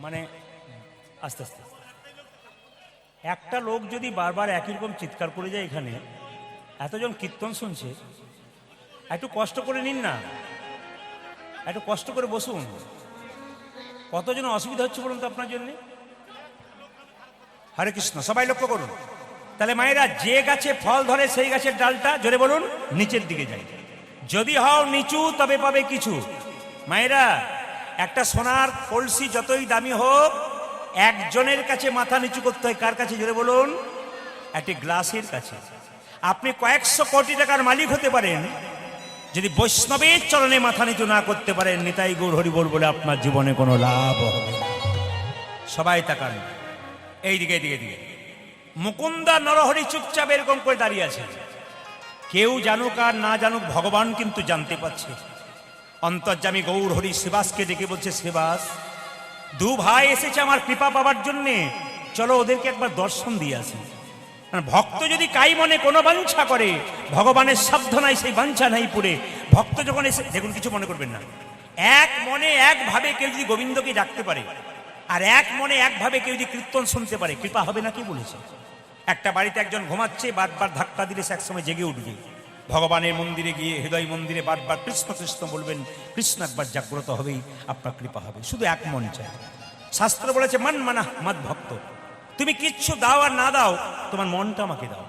S1: মানে আস্তে আস্তে একটা লোক যদি বারবার একই রকম চিৎকার করে যায়, এখানে এতজন কীর্তন শুনছে, একটু কষ্ট করে নিন না, একটু কষ্ট করে বসুন। কতজন অসুবিধা হচ্ছে বলুন তো আপনার জন্য। হরে কৃষ্ণ, সবাই লক্ষ্য করুন। তাহলে মায়েরা, যে গাছে ফল ধরে সেই গাছের ডালটা জোরে বলুন নিচের দিকে যায়। যদি হও নিচু তবে পাবে কিছু। মায়েরা, একটা সোনার কলসি যতই দামি হোক, একজনের কাছে মাথা নিচু করতে হয়। কার কাছে জোরে বলুন? একটি গ্লাসের কাছে। আপনি কয়েকশো কোটি টাকার মালিক হতে পারেন, যদি বৈষ্ণবের চরণে মাথা নিচু না করতে পারেন, নিতাই গৌর হরি বল বলে আপনার জীবনে কোনো লাভ হবে না। সবাই তাকান এইদিকে, এদিকে দিকে। মুকুন্দা নরহরি চুপচাপ এরকম করে দাঁড়িয়ে আছে। কেউ জানুক আর না জানুক, ভগবান কিন্তু জানতে পারছে। অন্তর্যামী গৌর হরি শ্রীবাসকে ডেকে বলছে, শ্রীবাস, দু ভাই এসেছে আমার কৃপা পাবার জন্যে, চলো ওদেরকে একবার দর্শন দিয়ে আসি। ভক্ত যদি কাই মনে কোনো বাঞ্ছা করে, ভগবানের সাধ্য নাই সেই বাঞ্ছা নাই পুরে। ভক্ত যখন এসে, দেখুন কিছু মনে করবেন না, এক মনে একভাবে কেউ যদি গোবিন্দকে ডাকতে পারে, আর এক মনে একভাবে কেউ যদি কীর্তন শুনতে পারে, কৃপা হবে না? কি বলেছে? একটা বাড়িতে একজন ঘুমাচ্ছে, বারবার ধাক্কা দিলে সে একসময় জেগে উঠবে। ভগবানের মন্দিরে গিয়ে হৃদয় মন্দিরে বারবার কৃষ্ণ কৃষ্ণ বলবেন, কৃষ্ণ একবার জাগ্রত হবেই, আপনার কৃপা হবে। শুধু এক মন চাই। শাস্ত্র বলেছে, মান মানা মাদ ভক্ত। তুমি কিচ্ছু দাও আর না দাও, তোমার মনটা আমাকে দাও।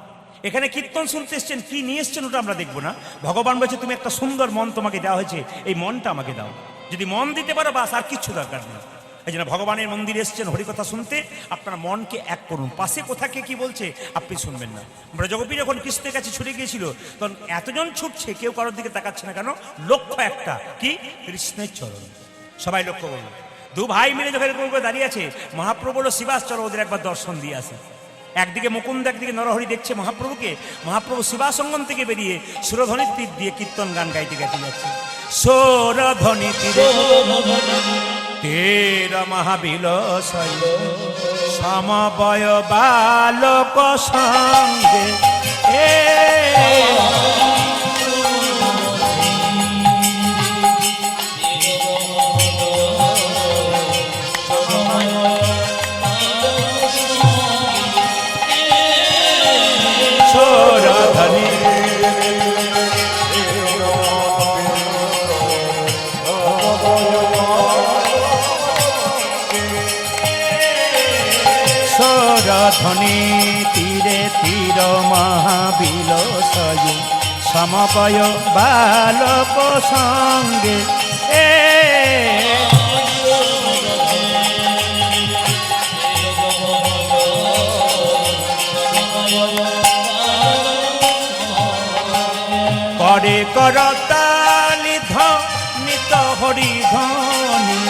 S1: এখানে কীর্তন শুনতে এসছেন, কি নিয়ে এসছেন ওটা আমরা দেখবো না। ভগবান বলছে, তুমি একটা সুন্দর মন তোমাকে দেওয়া হয়েছে, এই মনটা আমাকে দাও। যদি মন দিতে পারো, বাস আর কিচ্ছু দরকার নেই। এই জন্য ভগবানের মন্দিরে এসছেন হরিকথা শুনতে, আপনার মনকে এক করুন। পাশে কোথাকে কি বলছে আপনি শুনবেন না। ব্রজগোপী যখন কৃষ্ণের কাছে ছুটে গিয়েছিল, তখন এতজন ছুটছে, কেউ কারোর দিকে তাকাচ্ছে না। কেন? লক্ষ্য একটা, কি? কৃষ্ণের চরণ। সবাই লক্ষ্য করুন। দু ভাই মিলে যখন এরকম করে দাঁড়িয়ে আছে, মহাপ্রভু বলল, শিবাস চলো ওদের একবার দর্শন দিয়ে আসে। একদিকে মুকুন্দ, একদিকে নরহরি দেখছে মহাপ্রভুকে। মহাপ্রভু শিবাসঙ্গম থেকে বেরিয়ে সুরধ্বনির তীর দিয়ে কীর্তন গান গাইতে গাইতে যাচ্ছে। সুরধ্বনি তীরে তের মহাবিলসয় সমবয় বালক সঙ্গে ধ্বনি তীরে তীর মহাবিলসয় সমবয় বালক সঙ্গে করে করতালি ধ্বনিত হরি ধ্বনি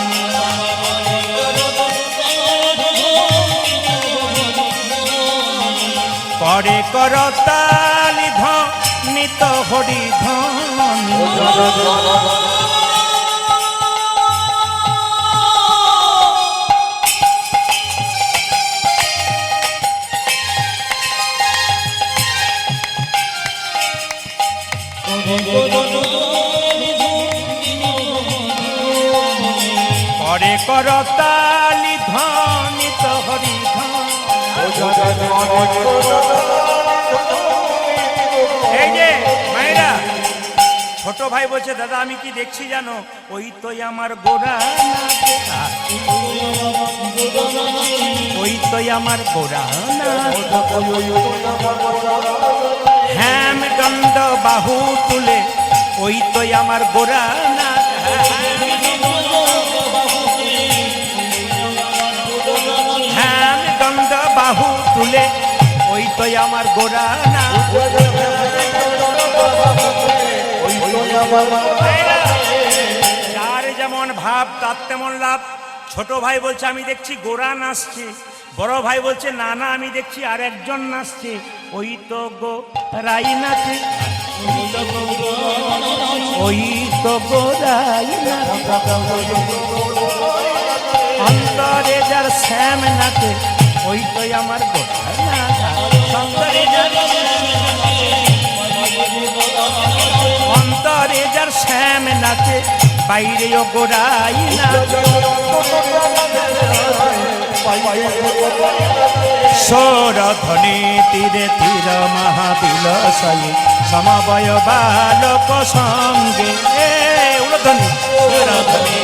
S1: করে করতালি ধ্বনিত হরি ধ্বনি করে করতালি ধ্বনিত হরি ধ্বনি। এই যে মায়েরা, ছোট ভাই বলছে, দাদা আমি কি দেখছি জানো? ওই তো আমার গোরা নাচে, ওই তো আমার গোরা হ্যাম দণ্ড বাহু তুলে, ওই তো আমার গোরা নাচ হ্যাম দণ্ড বাহু তুলে, ওই তো আমার গোরা নাচ। যার যেমন ভাব তার তেমন লাভ। ছোট ভাই বলছে, আমি দেখছি গোরা নাচছে। বড় ভাই বলছে, না না আমি দেখছি আর একজন নাচছে। ওই তো গো রাই নাচে, ওই তো গোরাই নাচে। অন্তরে যার শ্যাম নাচে, ওই তো আমার গোরা নাচ। অন্তরে যার অন্তরে যার শ্যাম নাচে, বাইরেও গোরাই নাচে। সৌরধ্বনি তীরে তীর মহাবিলসই সমবয় বালক সঙ্গে উলধ্বনি সৌরধ্বনি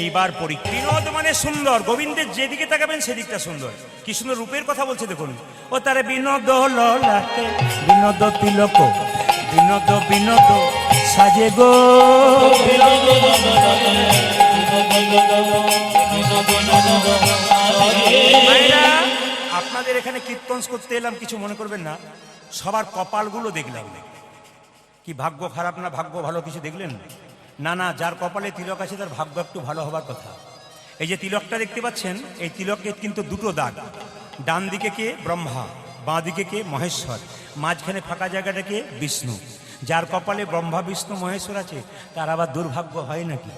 S1: এইবার পড়ি। বিনোদ মানে সুন্দর, গোবিন্দের যেদিকে তাকাবেন সেদিকটা সুন্দর। কি সুন্দর রূপের কথা বলছে দেখুন। ও তারে বিনোদ ললাটে বিনোদ তিলক বিনোদ বিনোদ সাজে গো। আপনাদের এখানে কীর্তন করতে এলাম, কিছু মনে করবেন না। সবার কপালগুলো দেখলাম, কি ভাগ্য খারাপ না ভাগ্য ভালো কিছু দেখলেন? না না, যার কপালে তিলক আছে তার ভাগ্য একটু ভালো হবার কথা। এই যে তিলকটা দেখতে পাচ্ছেন, এই তিলকের কিন্তু দুটো দাগ। ডান দিকে কে? ব্রহ্মা, বাঁ দিকে কে? মহেশ্বর, মাঝখানে ফাঁকা জায়গাটা কে? বিষ্ণু। যার কপালে ব্রহ্মা বিষ্ণু মহেশ্বর আছে তার আবার দুর্ভাগ্য হয় নাকি?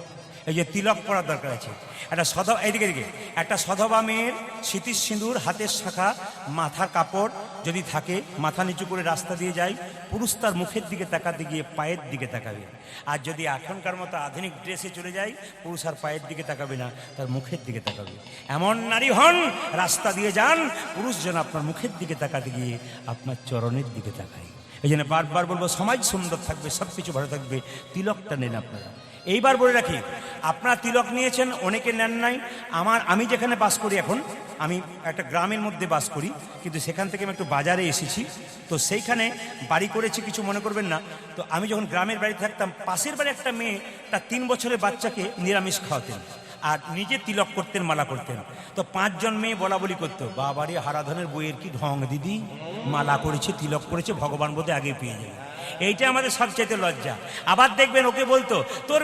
S1: এই যে তিলক পড়ার দরকার আছে। একটা সধবা, এইদিকে দিকে একটা সধবা মেয়ের স্মৃতির সিঁদুর, হাতের শাখা, মাথার কাপড় যদি থাকে, মাথা নিচু করে রাস্তা দিয়ে যায়, পুরুষ তার মুখের দিকে তাকাতে গিয়ে পায়ের দিকে তাকাবে। আর যদি এখনকার মতো আধুনিক ড্রেসে চলে যায়, পুরুষ আর পায়ের দিকে তাকাবে না, তার মুখের দিকে তাকাবে। এমন নারী হন, রাস্তা দিয়ে যান, পুরুষ যেন আপনার মুখের দিকে তাকাতে গিয়ে আপনার চরণের দিকে তাকায়। এই জন্য বারবার বলবো, সমাজ সুন্দর থাকবে, সব কিছু ভালো থাকবে, তিলকটা নেন আপনারা। এইবার বলে রাখি, আপনারা তিলক নিয়েছেন, অনেকে নেন নাই। আমি যেখানে বাস করি এখন, আমি একটা গ্রামের মধ্যে বাস করি, কিন্তু সেখান থেকে আমি একটু বাজারে এসেছি, তো সেইখানে বাড়ি করেছি, কিছু মনে করবেন না। তো আমি যখন গ্রামের বাড়ি থাকতাম, পাশের বাড়ি একটা মেয়ে তার 3 বছরের বাচ্চাকে নিরামিষ খাওয়াতেন আর নিজে তিলক করতেন, মালা করতেন। তো 5 জন মেয়ে বলা বলি করতো, বাবারে হারাধনের বইয়ের কি ঢং দিদি, মালা করেছে, তিলক করেছে, ভগবান বোধে আগে পেয়ে যাবে। এইটা আমাদের সবচাইতে লজ্জা। আবার দেখবেন ওকে বলতো, তোর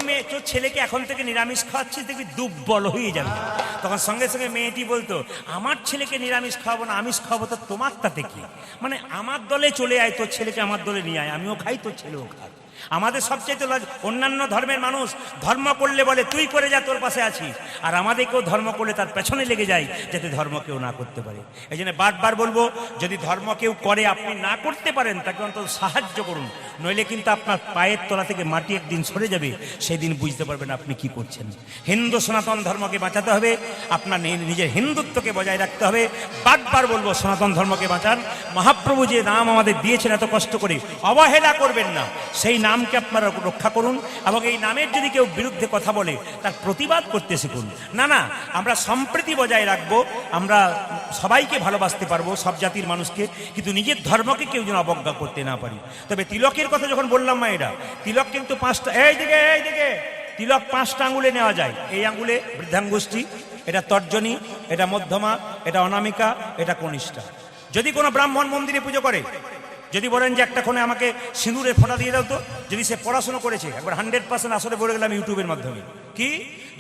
S1: ছেলেকে এখন থেকে নিরামিষ খাওয়াচ্ছিস, দেখবি দুর্বল হয়ে যাবে। তখন সঙ্গে সঙ্গে মেয়েটি বলতো, আমার ছেলেকে নিরামিষ খাওয়াবো না, আমিষ খাওয়াবো, তো তোমার তাতে কি? মানে আমার দলে চলে আয়, তোর ছেলেকে আমার দলে নিয়ে আয়, আমিও খাই, তোর ছেলেও খায়। আমাদের সবচেয়ে অন্যান্য ধর্মের মানুষ ধর্ম করলে বলে তুই করে যা, তোর পাশে আছি, আর আমাদেরকেও ধর্ম করলে তার পেছনে লেগে যায় যাতে ধর্ম কেউ না করতে পারে। এই জন্য বারবার বলবো, যদি ধর্ম কেউ করে আপনি না করতে পারেন, তাকে অন্তত সাহায্য করুন, নইলে কিন্তু আপনার পায়ের তলা থেকে মাটি একদিন সরে যাবে, সেই দিন বুঝতে পারবেন আপনি কি করছেন। হিন্দু সনাতন ধর্মকে বাঁচাতে হবে, আপনার নিজের হিন্দুত্বকে বজায় রাখতে হবে। বারবার বলবো, সনাতন ধর্মকে বাঁচান। মহাপ্রভু যে নাম আমাদের দিয়েছেন এত কষ্ট করে, অবহেলা করবেন না, সেই নামকে আপনারা রক্ষা করুন। এবং এই নামের যদি কেউ বিরুদ্ধে কথা বলে, তার প্রতিবাদ করতে শিখুন। না না, আমরা সম্প্রীতি বজায় রাখবো, আমরা সবাইকে ভালোবাসতে পারবো, সব জাতির মানুষকে, কিন্তু নিজের ধর্মকে কেউ যেন অবজ্ঞা করতে না পারি। তবে তিলকের কথা যখন বললাম মায়েরা, তিলক কিন্তু 5টা, এইদিকে তিলক 5টা আঙ্গুলে নেওয়া যায়। এই আঙ্গুলে বৃদ্ধাঙ্গুষ্ঠী, এটা তর্জনী, এটা মধ্যমা, এটা অনামিকা, এটা কনিষ্ঠা। যদি কোনো ব্রাহ্মণ মন্দিরে পুজো করে, যদি বলেন যে একটা কোণে আমাকে সিঁদুরের ফোঁটা দিয়ে দাও, তো যদি সে পড়াশোনা করেছে, একবার 100% আসলে বলে গেলাম ইউটিউবের মাধ্যমে, কি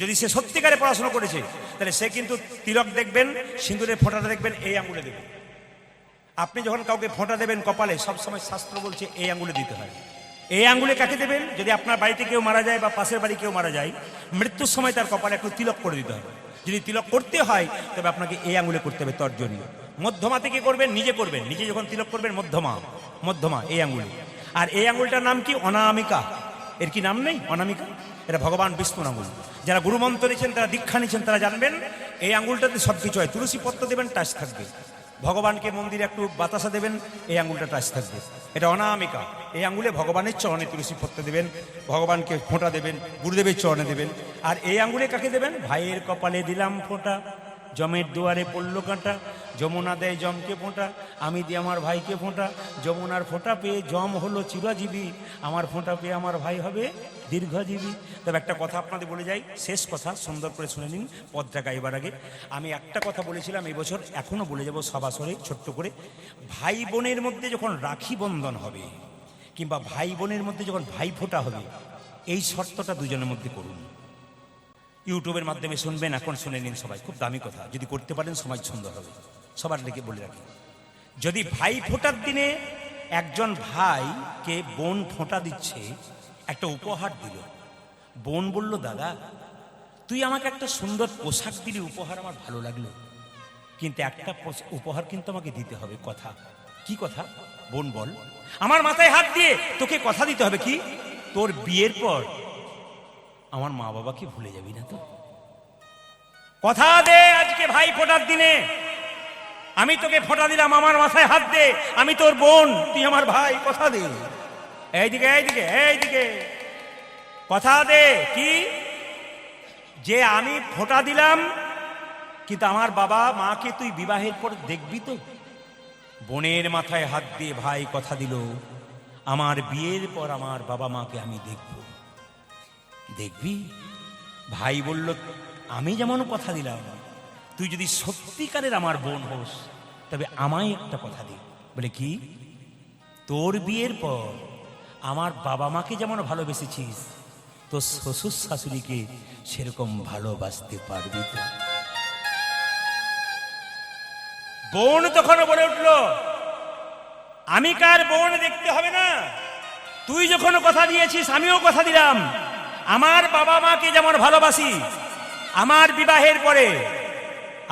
S1: যদি সে সত্যিকারে পড়াশোনা করেছে, তাহলে সে কিন্তু তিলক দেখবেন, সিঁদুরের ফোঁটাটা দেখবেন এই আঙ্গুলে দেবেন। আপনি যখন কাউকে ফোঁটা দেবেন কপালে, সবসময় শাস্ত্র বলছে এই আঙ্গুলে দিতে হয়। এই আঙ্গুলে কাকে দেবেন? যদি আপনার বাড়িতে কেউ মারা যায় বা পাশের বাড়ি কেউ মারা যায়, মৃত্যুর সময় তার কপালে একটু তিলক করে দিতে হবে। যদি তিলক করতে হয় তবে আপনাকে এই আঙ্গুলে করতে হবে, তর্জনী। মধ্যমা থেকে করবেন, নিজে করবেন, নিজে যখন তিলক করবেন মধ্যমা এই আঙ্গুলে। আর এই আঙ্গুলটার নাম কি? অনামিকা। এর কি নাম নেই? অনামিকা। এটা ভগবান বিষ্ণুর আঙ্গুল। যারা গুরুমন্ত্র নিয়েছেন, তারা দীক্ষা নিয়েছেন, তারা জানবেন এই আঙ্গুলটাতে সব কিছু হয়। তুলসী পত্র দেবেন, টাচ থাকবে। ভগবানকে মন্দিরে একটু বাতাসা দেবেন, এই আঙ্গুলটা টাচ থাকবে। এটা অনামিকা। এই আঙ্গুলে ভগবানের চরণে তুলসী পত্র দেবেন, ভগবানকে ফোঁটা দেবেন, গুরুদেবের চরণে দেবেন। আর এই আঙ্গুলে কাকে দেবেন? ভাইয়ের কপালে দিলাম ফোঁটা, জমের দুয়ারে পড়ল কাঁটা, যমুনা দেয় জমকে ফোঁটা, আমি দিই আমার ভাইকে ফোঁটা, যমুনার ফোঁটা পেয়ে জম হলো চিরজীবী, আমার ফোঁটা পেয়ে আমার ভাই হবে দীর্ঘজীবী। তবে একটা কথা আপনাদের বলে যাই, শেষ কথা, সুন্দর করে শুনে নিন পদটা গাইবার আগে। আমি একটা কথা বলেছিলাম এই বছর, এখনও বলে যাব সবাসরে ছোট্ট করে, ভাই বোনের মধ্যে যখন রাখি বন্ধন হবে, কিংবা ভাই বোনের মধ্যে যখন ভাই ফোঁটা হবে, এই শর্তটা দুজনের মধ্যে করুন। ইউটিউবের মাধ্যমে শুনবেন, এখন শুনে নিন সবাই, খুব দামি কথা, যদি করতে পারেন সমাজ সুন্দর হবে। সবার লেগে বলে রাখি, যদি ভাই ফোঁটার দিনে একজন ভাইকে বোন ফোঁটা দিচ্ছে, একটা উপহার দিল, বোন বলল, দাদা তুই আমাকে একটা সুন্দর পোশাক দিলি, উপহার আমার ভালো লাগলো, কিন্তু একটা উপহার কিন্তু আমাকে দিতে হবে। কথা কি কথা বোন বল? আমার মাথায় হাত দিয়ে তোকে কথা দিতে হবে কি, তোর বিয়ের পর আমার মা বাবাকে ভুলে যাবি না তো? কথা দে, আজকে ভাই ফোটার দিনে আমি তোকে ফোঁটা দিলাম, আমার মাথায় হাত দে, আমি তোর বোন, তুই আমার ভাই, কথা দে। এইদিকে এইদিকে এইদিকে কথা দে কি, যে আমি ফোঁটা দিলাম কিন্তু আমার বাবা মাকে তুই বিবাহের পর দেখবি তো? বোনের মাথায় হাত দিয়ে ভাই কথা দিল, আমার বিয়ের পর আমার বাবা মাকে আমি দেখব। দেখবি? ভাই বলল, আমি যেমন কথা দিলাম, তুই যদি সত্যিকারের আমার বোন হোস তবে আমায় একটা কথা দে। বলে কি? তোর বিয়ের পর আমার বাবা মাকে যেমন ভালোবেসেছিস, তোর শ্বশুর শাশুড়িকে সেরকম ভালোবাসতে পারবি তো? বোন তখন বলে উঠল, আমি কার বোন দেখতে হবে না, তুই যখন কথা দিয়েছিস আমিও কথা দিলাম, আমার বাবা মাকে যেমন ভালোবাসি, আমার বিবাহের পরে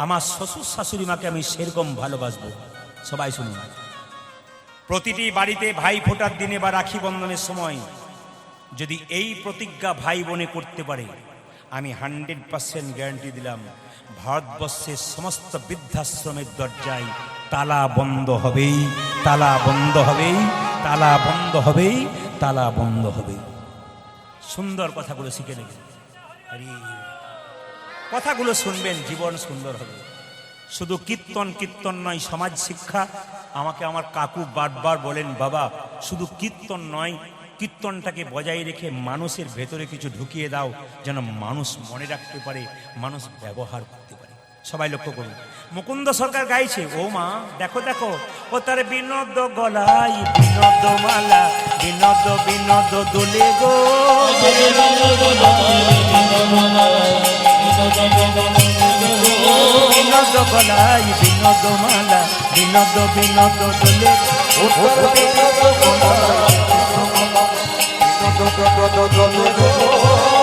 S1: আমার শ্বশুর শাশুড়ি মাকে আমি সেরকম ভালোবাসবো। সবাই শুনুন, প্রতিটি বাড়িতে ভাই ফোটার দিনে বা রাখি বন্ধনের সময় যদি এই প্রতিজ্ঞা ভাই বোনে করতে পারে, আমি 100% গ্যারান্টি দিলাম, ভারতবর্ষের সমস্ত বৃদ্ধাশ্রমের দরজায় তালা বন্ধ হবেই, তালা বন্ধ হবেই, তালা বন্ধ হবেই, তালা বন্ধ হবেই। সুন্দর কথাগুলো শিখে নেবেন, কথাগুলো শুনবেন, জীবন সুন্দর হবে। শুধু কীর্তন কীর্তন নয়, সমাজ শিক্ষা। আমাকে আমার কাকু বারবার বলেন, বাবা শুধু কীর্তন নয়, কীর্তনটাকে বজায় রেখে মানুষের ভেতরে কিছু ঢুকিয়ে দাও, যেন মানুষ মনে রাখতে পারে, মানুষ ব্যবহার করতে পারে। সবাই লক্ষ্য করুন, মুকুন্দ সরকার গাইছে, ও মা দেখো দেখো, ও তার বিনোদ গলাই বিনোদ মালা, বিনোদ বিনোদ দোলে গো, বিনোদ গলাই বিনোদ মালা, বিনোদ বিনোদ দোলে,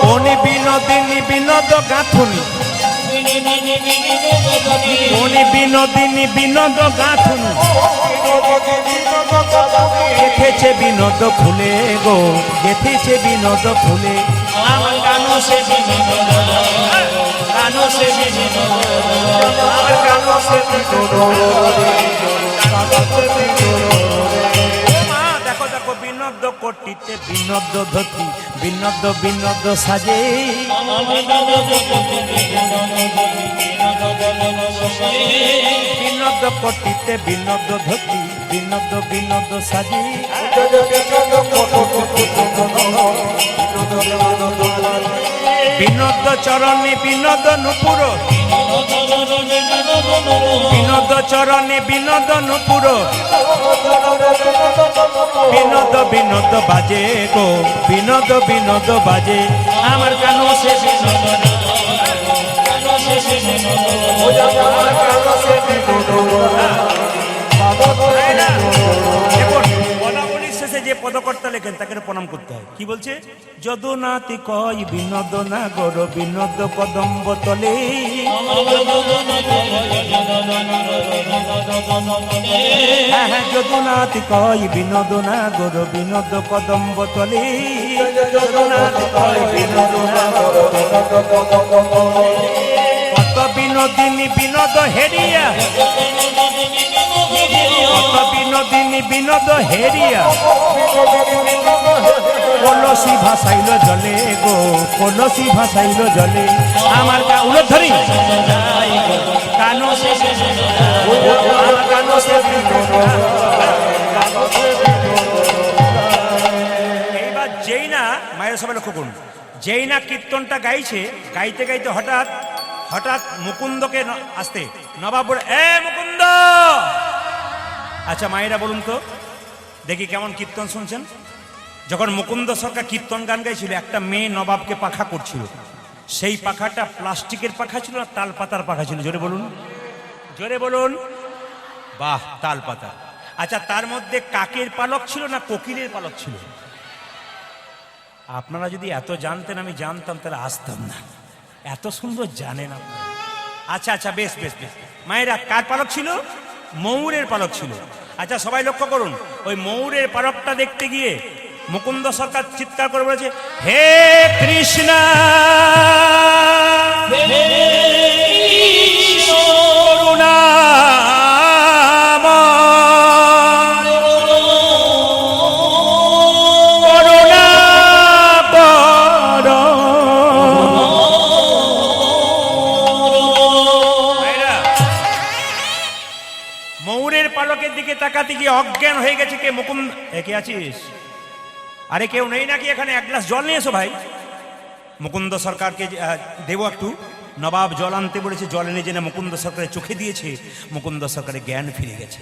S1: কোনি বিনোদিনী বিনোদ গাঁথুনি, কোনি বিনোদিনী বিনোদ গাঁথুনি, গেথেছে বিনোদ ফুলে গো, গেথেছে বিনোদ ফুলে, আমার গানো সে বিনোদ, গানো সে বিনোদ, আমার গানো সে বিনোদ। দেখো দেখো বিনোদ কোটিতে বিনোদ ধতি, বিনোদ বিনোদ সাজে, বিনোদ কোটিতে বিনোদ ধতি, বিনোদ বিনোদ সাজে, বিনোদ চরণে বিনোদ নুপুর, বিনোদ চরণে বিনোদ নুপুর, বিনোদ বিনোদ বাজে গো, বিনোদ বিনোদ বাজে, আমার গান সে বিনোদ, শেষে যে পদকর্তা লেখেন তাকে প্রণাম করতে হয়। কি বলছে? যদুনাথি কয় বিনোদ না গর, বিনোদ কদম্ব তলে, হ্যাঁ হ্যাঁ, যদুনাথি কয় বিনোদ না গর, বিনোদ কদম্ব তলে, যদুনাথি কয় বিনোদ না গর, কত বিনোদিনী বিনোদ হেরিয়া, কত বিনোদিনী বিনোদ হেরিয়া, কলসি ভাসাইল জলে গো, কলসি ভাসাইল জলে, আমার উলট ধরি কানো সে, আমার কানো সে। এইবার যেই না মায়ের সবাই লক্ষ্য করুন, যেই না কীর্তনটা গাইছে, গাইতে গাইতে হঠাৎ হঠাৎ মুকুন্দকে আসতে নবাব বলে, এ মুকুন্দ। আচ্ছা মায়েরা বলুন তো দেখি কেমন কীর্তন শুনছেন? যখন মুকুন্দ সরকার কীর্তন গান গাইছিল, একটা মেয়ে নবাবকে পাখা করছিল, সেই পাখাটা প্লাস্টিকের পাখা ছিল না তাল পাতার পাখা ছিল? জোরে বলুন, জোরে বলুন। বাহ, তাল পাতা। আচ্ছা তার মধ্যে কাকের পালক ছিল না কোকিলের পালক ছিল? আপনারা যদি এত জানতেন, আমি জানতাম, তাহলে আসতাম না, এত সুন্দর জানেন আপনারা। আচ্ছা আচ্ছা, বেশ বেশ বেশ, মায়েরা কার পালক ছিল? ময়ূরের পালক ছিল। আচ্ছা সবাই লক্ষ্য করুন, ওই ময়ূরের পালকটা দেখতে গিয়ে মুকুন্দ সরকার চিৎকার করে বলেছে, হে কৃষ্ণ তাকাতে গিয়ে অজ্ঞান হয়ে গেছে। কে? মুকুন্দ। কে আছিস? আরে কেউ নেই নাকি এখানে? এক গ্লাস জল নিয়ে এসো ভাই। মুকুন্দ সরকারকে দেবো একটু। নবাব জল আনতে বলেছে, জল এনে জেনে মুকুন্দ সরকারের চোখে দিয়েছে। মুকুন্দ সরকারের জ্ঞান ফিরে গেছে।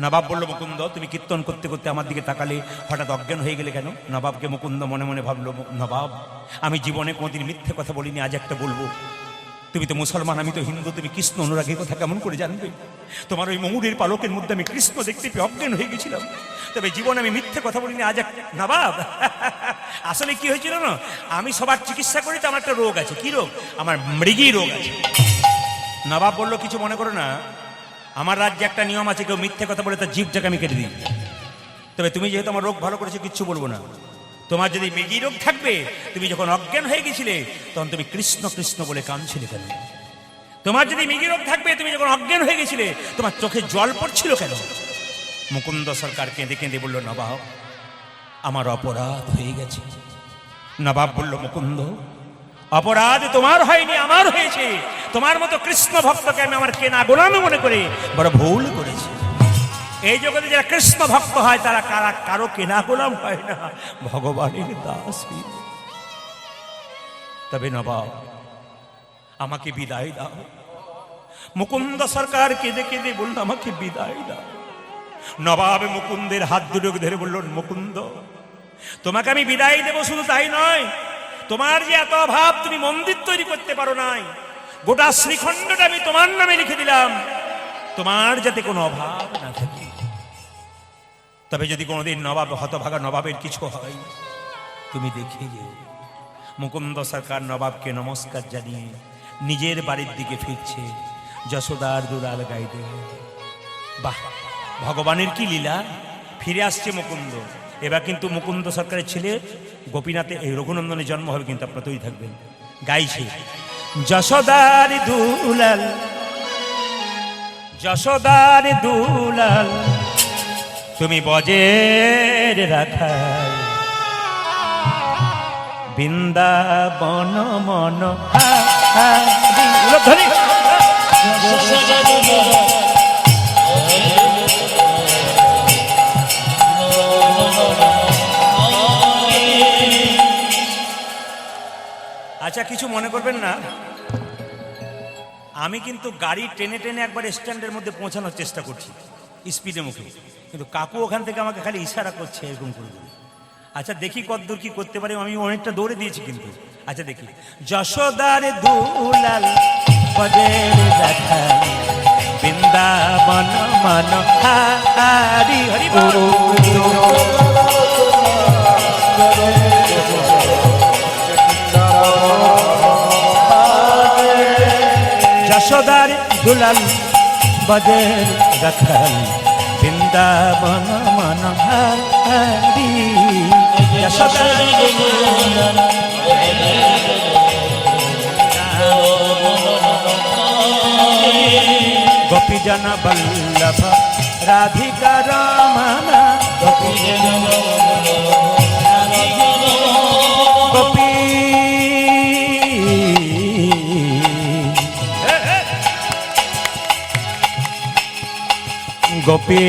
S1: নবাব বলল, মুকুন্দ তুমি কীর্তন করতে করতে আমার দিকে তাকালে, হঠাৎ অজ্ঞান হয়ে গেলে কেন? নবাবকে মুকুন্দ মনে মনে ভাবলো, নবাব আমি জীবনে কোনোদিন মিথ্যে কথা বলিনি, আজ একটা বলবো। তুমি তো মুসলমান, আমি তো হিন্দু, তুমি কৃষ্ণ অনুরাগের কথা কেমন করে জানবে? তোমার ওই ময়ূরের পালকের মধ্যে আমি কৃষ্ণ দেখতে পেয়ে অজ্ঞান হয়ে গেছিলাম, তবে জীবনে আমি মিথ্যে কথা বলিনি, আজ এক। নবাব আসলে কি হয়েছিল না, আমি সবার চিকিৎসা করি, তো আমার একটা রোগ আছে। কি রোগ? আমার মৃগী রোগ আছে। নবাব বলল, কিছু মনে করো না, আমার রাজ্যে একটা নিয়ম আছে, কেউ মিথ্যে কথা বলে তার জিভটাকে আমি কেটে দিই। তবে তুমি যেহেতু আমার রোগ ভালো করেছো, কিচ্ছু বলবো না। তোমার যদি মৃগী রোগ থাকবে, তুমি যখন অজ্ঞান হয়ে গেছিলে তখন তুমি কৃষ্ণ কৃষ্ণ বলে কাঁদছিলে কেন? তোমার যদি মৃগী রোগ থাকবে, তুমি যখন অজ্ঞান হয়ে গেছিলে তোমার চোখে জল পড়ছিল কেন? মুকুন্দ সরকার কেঁদে কেঁদে বলল, নবাব আমার অপরাধ হয়ে গেছে। নবাব বলল, মুকুন্দ অপরাধ তোমার হয়নি, আমার হয়েছে। তোমার মতো কৃষ্ণ ভক্তকে আমি আমার কেনা গোলামি মনে করে বড় ভুল করেছি। এই জগতে যারা কৃষ্ণ ভক্ত হয় তারা কারো কেনা গোলাম হয় না, ভগবানের দাস। তবে নবাব আমাকে বিদায় দাও। মুকুন্দ সরকার কেঁদে কেঁদে বলল, আমাকে বিদায় দাও। নবাব মুকুন্দের হাত দুটো ধরে বলল, মুকুন্দ তোমাকে আমি বিদায় দেবো, শুধু তাই নয়, তোমার যে এত অভাব, তুমি মন্দির তৈরি করতে পারো নাই, গোটা শ্রীখণ্ডটা আমি তোমার নামে লিখে দিলাম, তোমার যাতে কোনো অভাব না থাকে। তবে যদি কোনোদিন নবাব, হতভাগা নবাবের কিছু হয়, তুমি দেখে যেও। মুকুন্দ সরকার নবাবকে নমস্কার জানিয়ে নিজের বাড়ির দিকে ফিরছে, যশোদার দুলাল গাইতে। বাহ, ভগবানের কি লীলা! ফিরে আসছে মুকুন্দ। এবার কিন্তু মুকুন্দ সরকারের ছেলে গোপীনাথে, এই রঘুনন্দনের জন্ম হবে, কিন্তু আপনারা তৈরি থাকবেন। গাইছে, যশোদার দুলাল, যশোদার দুলাল তুমি বজের রাখাল, বৃন্দাবন মন আচ্ছা কিছু মনে করবেন না, আমি কিন্তু গাড়ি টেনে টেনে একবার স্ট্যান্ডের মধ্যে পৌঁছানোর চেষ্টা করছি স্পিডে মুখে, কিন্তু কাকু ওখান থেকে আমাকে খালি ইশারা করছে এরকম করে। আচ্ছা দেখি কতদূর কি করতে পারি, আমি অনেকটা দৌড়ে দিয়েছি কিন্তু। আচ্ছা দেখি, যশোদার দুলাল বজের রাখাল, বৃন্দাবন মন হারি হরি বল। যশোদার দুলাল বজের রাখাল, বৃন্দাবন মন হারি। যশোদার দুলাল গোপীজন বল্লভ রাধিকা রমণ, গোপীজন গোপী গোপী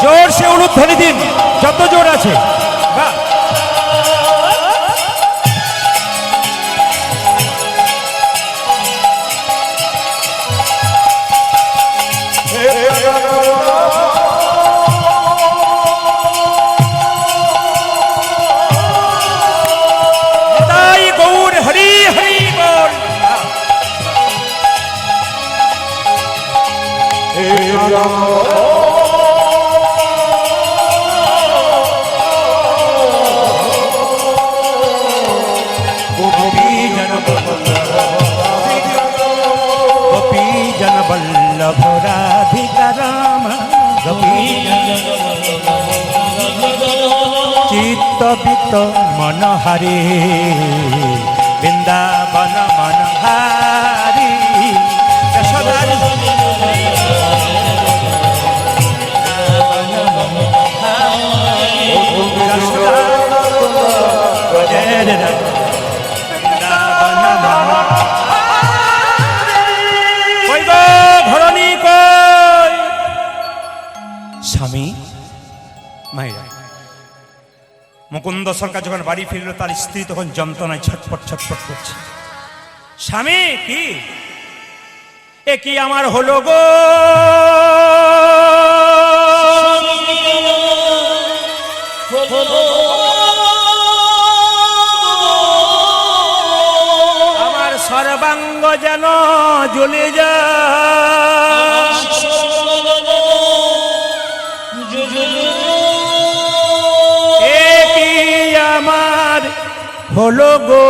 S1: জোর সে উলুধ্বনি দিন, যত জোর আছে। বাহ! তাই গৌর হরি হরি বল। গোপী জন বল্লভ রাধিকা রাম, গোপী চিত্ত বিত্ত মনোহারি, বৃন্দাবন মনোহারি, যশোদার স্বামী মায়েরা। মুকুন্দ সরকার যখন বাড়ি ফিরল, তার স্ত্রী তখন যন্ত্রণায় ছটফট ছটফট করছে। স্বামী কি এ কি আমার হলো গো, আমার সর্বাঙ্গ যেন জ্বলে যায়, এ কি আমার হলো গো,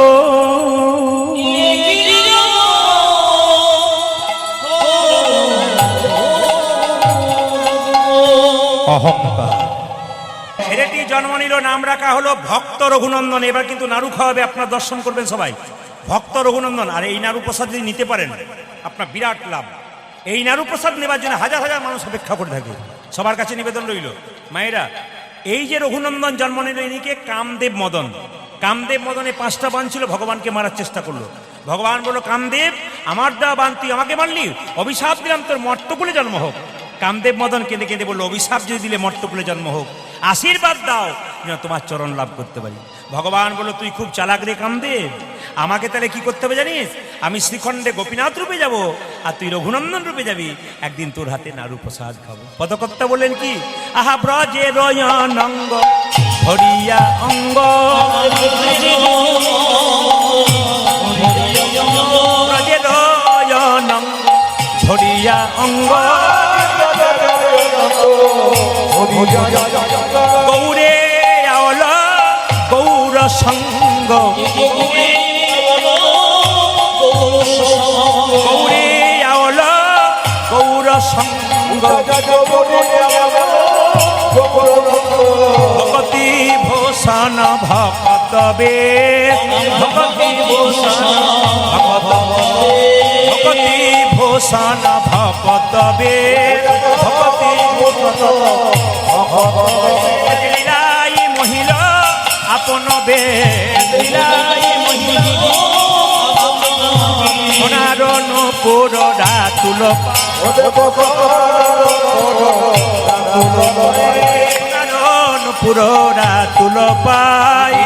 S1: অহংকার। ছেলেটি জন্ম নিল, নাম রাখা হলো ভক্ত রঘুনন্দন। এবার কিন্তু নাড়ু খাওয়াবে, আপনার দর্শন করবেন সবাই। ভক্ত রঘুনন্দন। আর এই নাড়ু প্রসাদ যদি নিতে পারেন, আপনার বিরাট লাভ। এই নাড়ু প্রসাদ নেবার জন্য হাজার হাজার মানুষ অপেক্ষা করে থাকে। সবার কাছে নিবেদন রইল, মায়েরা, এই যে রঘুনন্দন জন্ম নিল, ইনিকে কামদেব মদন। কামদেব মদনে 5টা বান ছিল, ভগবানকে মারার চেষ্টা করলো। ভগবান বলল, কামদেব, আমার দেওয়া বান তুই আমাকে মারলি, অভিশাপ দিলাম তোর মর্তকুলে জন্ম হোক। কামদেব মদন কেঁদে কেঁদে বলল, অভিশাপ যদি দিলে মর্তকুলে জন্ম হোক, আশীর্বাদ দাও যেন তোমার চরণ লাভ করতে পারি। ভগবান বলল, তুই খুব চালাক রে কামদেব, আমাকে তাহলে কি করতে হবে জানিস? আমি শ্রীখণ্ডে গোপীনাথ রূপে যাব, আর তুই রঘুনন্দন রূপে যাবি। একদিন তোর হাতে নাড়ু প্রসাদ খাবো। পদকর্তা বললেন কি, আহা ব্রজে রয়নঙ্গ হরিয়া অঙ্গ, ব্রজে রয়নঙ্গ হরিয়া অঙ্গ, গৌরে আওল গৌর সঙ্গ, গৌরে আওল গৌর সঙ্গ, ভগতি ভূষণ ভক্ত বেশ, ভগতি ভূষণ ভগতি ভূষণ ভক্ত বেশ, ভগতি লীলাই মহিল আপন বেশ, লীলাই মহিল সোনার নূপুর রাতুল, নূপুর রাতুল পাই,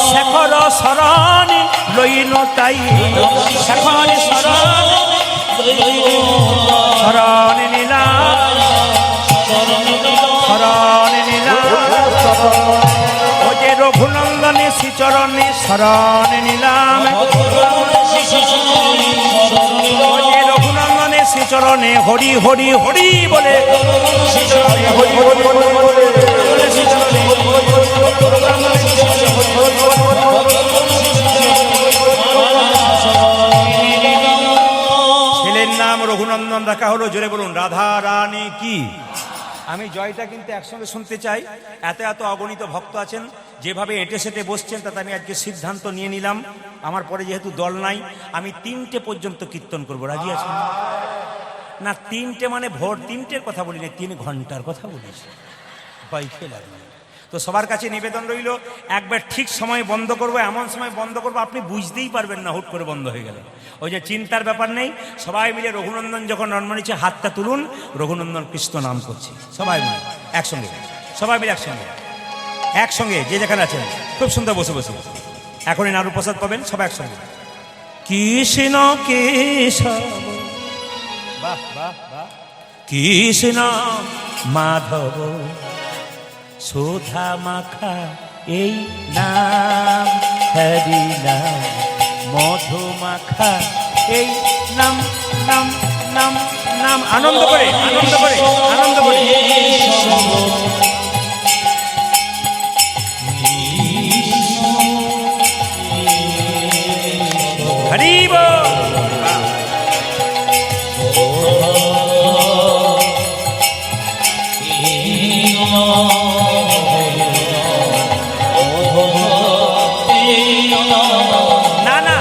S1: শেখর শরণ লইন তাই, শেখর শরণ শরণ নীলা, শরণ নীলা, ও যে রঘুনন্দনে শ্রীচরণে শরণ নিলাম, ও যে রঘুনন্দনে শ্রীচরণে হরি হরি হরি বলে, ছেলের নাম রঘুনন্দন রাখা হলো। জোরে বলুন, রাধা রানী কি। আমি জয়টা কিন্তু একসঙ্গে শুনতে চাই। এত এত অগণিত ভক্ত আছেন, যেভাবে এঁটে সেটে বসছেন, তাতে আমি আজকে সিদ্ধান্ত নিয়ে নিলাম, আমার পরে যেহেতু দল নাই, আমি 3টে পর্যন্ত কীর্তন করবো। রাজি আছেন না? 3টে মানে ভোর 3টের কথা বলি না, 3 ঘন্টার কথা বলিস, বাইকে লাগবে। তো সবার কাছে নিবেদন রইল, একবার ঠিক সময় বন্ধ করবো, এমন সময় বন্ধ করবো আপনি বুঝতেই পারবেন না হুট করে বন্ধ হয়ে গেল। ওই যে চিন্তার ব্যাপার নেই, সবাই মিলে রঘুনন্দন যখন নন্মনিচে হাতটা তুলুন, রঘুনন্দন কৃষ্ণ নাম করছে সবাই মিলে একসঙ্গে, সবাই মিলে একসঙ্গে একসঙ্গে যে যেখানে আছেন খুব সুন্দর বসে বসে এখনই নাড়ু প্রসাদ পাবেন সবাই একসঙ্গে। কৃষ্ণ কেশব, বাহ বাহ বাহ, কৃষ্ণ মাধব সুধা মাখা এই নাম, হরি নাম মধু মাখা এই নাম, নাম নাম নাম, আনন্দ করে আনন্দ করে আনন্দ করে। হরি বল। না না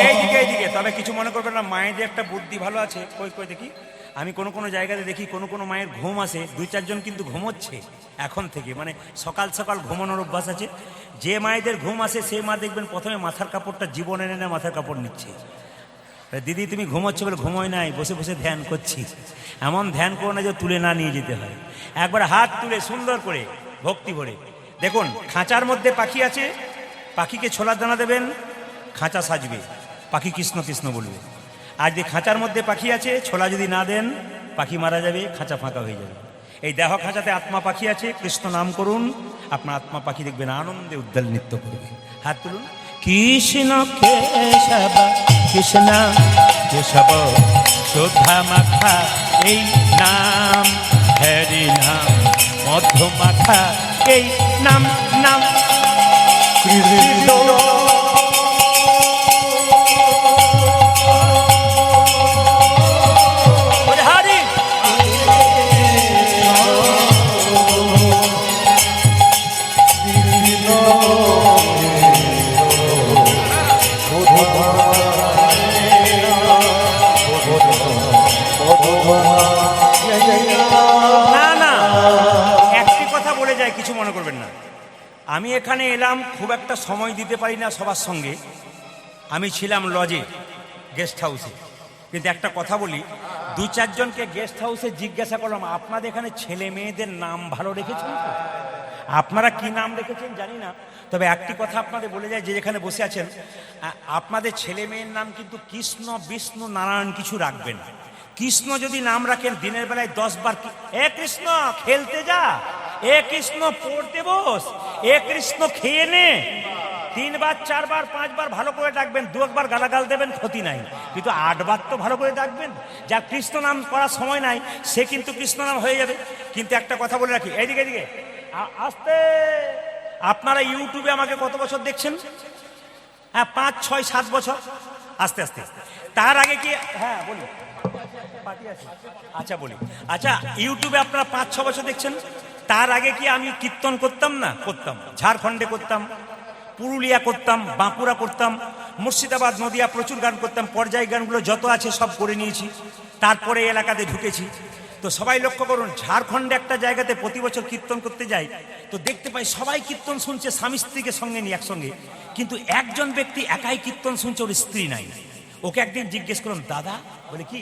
S1: এইদিকে, তবে কিছু মনে করবেন না, মায়েদের একটা বুদ্ধি ভালো আছে। কই কই দেখি, আমি কোনো জায়গাতে দেখি কোনো মায়ের ঘুম আসে, 2-4 জন কিন্তু ঘুমোচ্ছে এখন থেকে, মানে সকাল সকাল ঘুমানোর অভ্যাস আছে। যে মায়েদের ঘুম আসে সেই মা দেখবেন প্রথমে মাথার কাপড়টা জীবন এনে না মাথার কাপড় নিচ্ছে। দিদি তুমি ঘুমোচ্ছ বলে, ঘুমোয় নাই, বসে বসে ধ্যান করছি। এমন ধ্যান করো না যে তুলে না নিয়ে যেতে হয়, একবার হাত তুলে সুন্দর করে ভক্তি ভরে। দেখুন খাঁচার মধ্যে পাখি আছে, পাখিকে ছোলার দানা দেবেন, খাঁচা সাজবে, পাখি কৃষ্ণ কৃষ্ণ বলবে। আর যে খাঁচার মধ্যে পাখি আছে, ছোলা যদি না দেন পাখি মারা যাবে, খাঁচা ফাঁকা হয়ে যাবে। এই দেহ খাঁচাতে আত্মা পাখি আছে, কৃষ্ণ নাম করুন, আপনার আত্মা পাখি দেখবেন আনন্দে উদ্দাল নৃত্য করবে। হাত তুলুন। কৃষ্ণ কেশব, কৃষ্ণ কেশব সুধা মাখা এই নাম, হরি নাম মধু মাখা এই নাম, নাম কৃষ্ণ। কিছু মনে করবেন না, আমি এখানে এলাম, খুব একটা সময় দিতে পারি না সবার সঙ্গে। আমি ছিলাম লজে, গেস্ট হাউসে, কিন্তু একটা কথা বলি, 2-4 জনকে গেস্ট হাউসে জিজ্ঞাসা করলাম, আপনাদের এখানে ছেলে মেয়েদের নাম ভালো রেখেছেন তো? আপনারা কি নাম রেখেছেন জানি না, তবে একটি কথা আপনাদের বলে যায়, যে যেখানে বসে আছেন আপনাদের ছেলে মেয়ের নাম কিন্তু কৃষ্ণ বিষ্ণু নারায়ণ কিছু রাখবেন। কৃষ্ণ যদি নাম রাখেন, দিনের বেলায় 10 বার এ কৃষ্ণ খেলতে যা, এ কৃষ্ণ পড়তে বস, এ কৃষ্ণ খেয়ে নে, 3 বার 4 বার 5 বার ভালো করে ডাকবেন। 2 একবার গালাগাল দেবেন, ক্ষতি নাই, কিন্তু 8 বার তো ভালো করে ডাকবেন। যার কৃষ্ণ নাম করার সময় নাই সে কিন্তু কৃষ্ণ নাম হয়ে যাবে। কিন্তু একটা কথা বলে রাখি, এইদিকে এদিকে আসতে, আপনারা ইউটিউবে আমাকে কত বছর দেখছেন? হ্যাঁ 5, 6, 7 বছর, আস্তে আস্তে। তার আগে কি, হ্যাঁ বলি, আচ্ছা বলি, আচ্ছা ইউটিউবে আপনারা 5-6 বছর দেখছেন, তার আগে কি আমি কীর্তন করতাম না? করতাম, ঝাড়খণ্ডে করতাম, পুরুলিয়া করতাম, বাঁকুড়া করতাম, মুর্শিদাবাদ নদিয়া প্রচুর গান করতাম, পর্যায় গানগুলো যত আছে সব করে নিয়েছি, তারপরে এলাকাতে ঢুকেছি। তো সবাই লক্ষ্য করুন, ঝাড়খণ্ডে একটা জায়গাতে প্রতি বছর কীর্তন করতে যাই, তো দেখতে পাই সবাই কীর্তন শুনছে স্বামী স্ত্রীকে সঙ্গে নিয়ে একসঙ্গে, কিন্তু একজন ব্যক্তি একাই কীর্তন শুনছে, ওর স্ত্রী নাই। ওকে একদিন জিজ্ঞেস করলাম, দাদা, বলে কি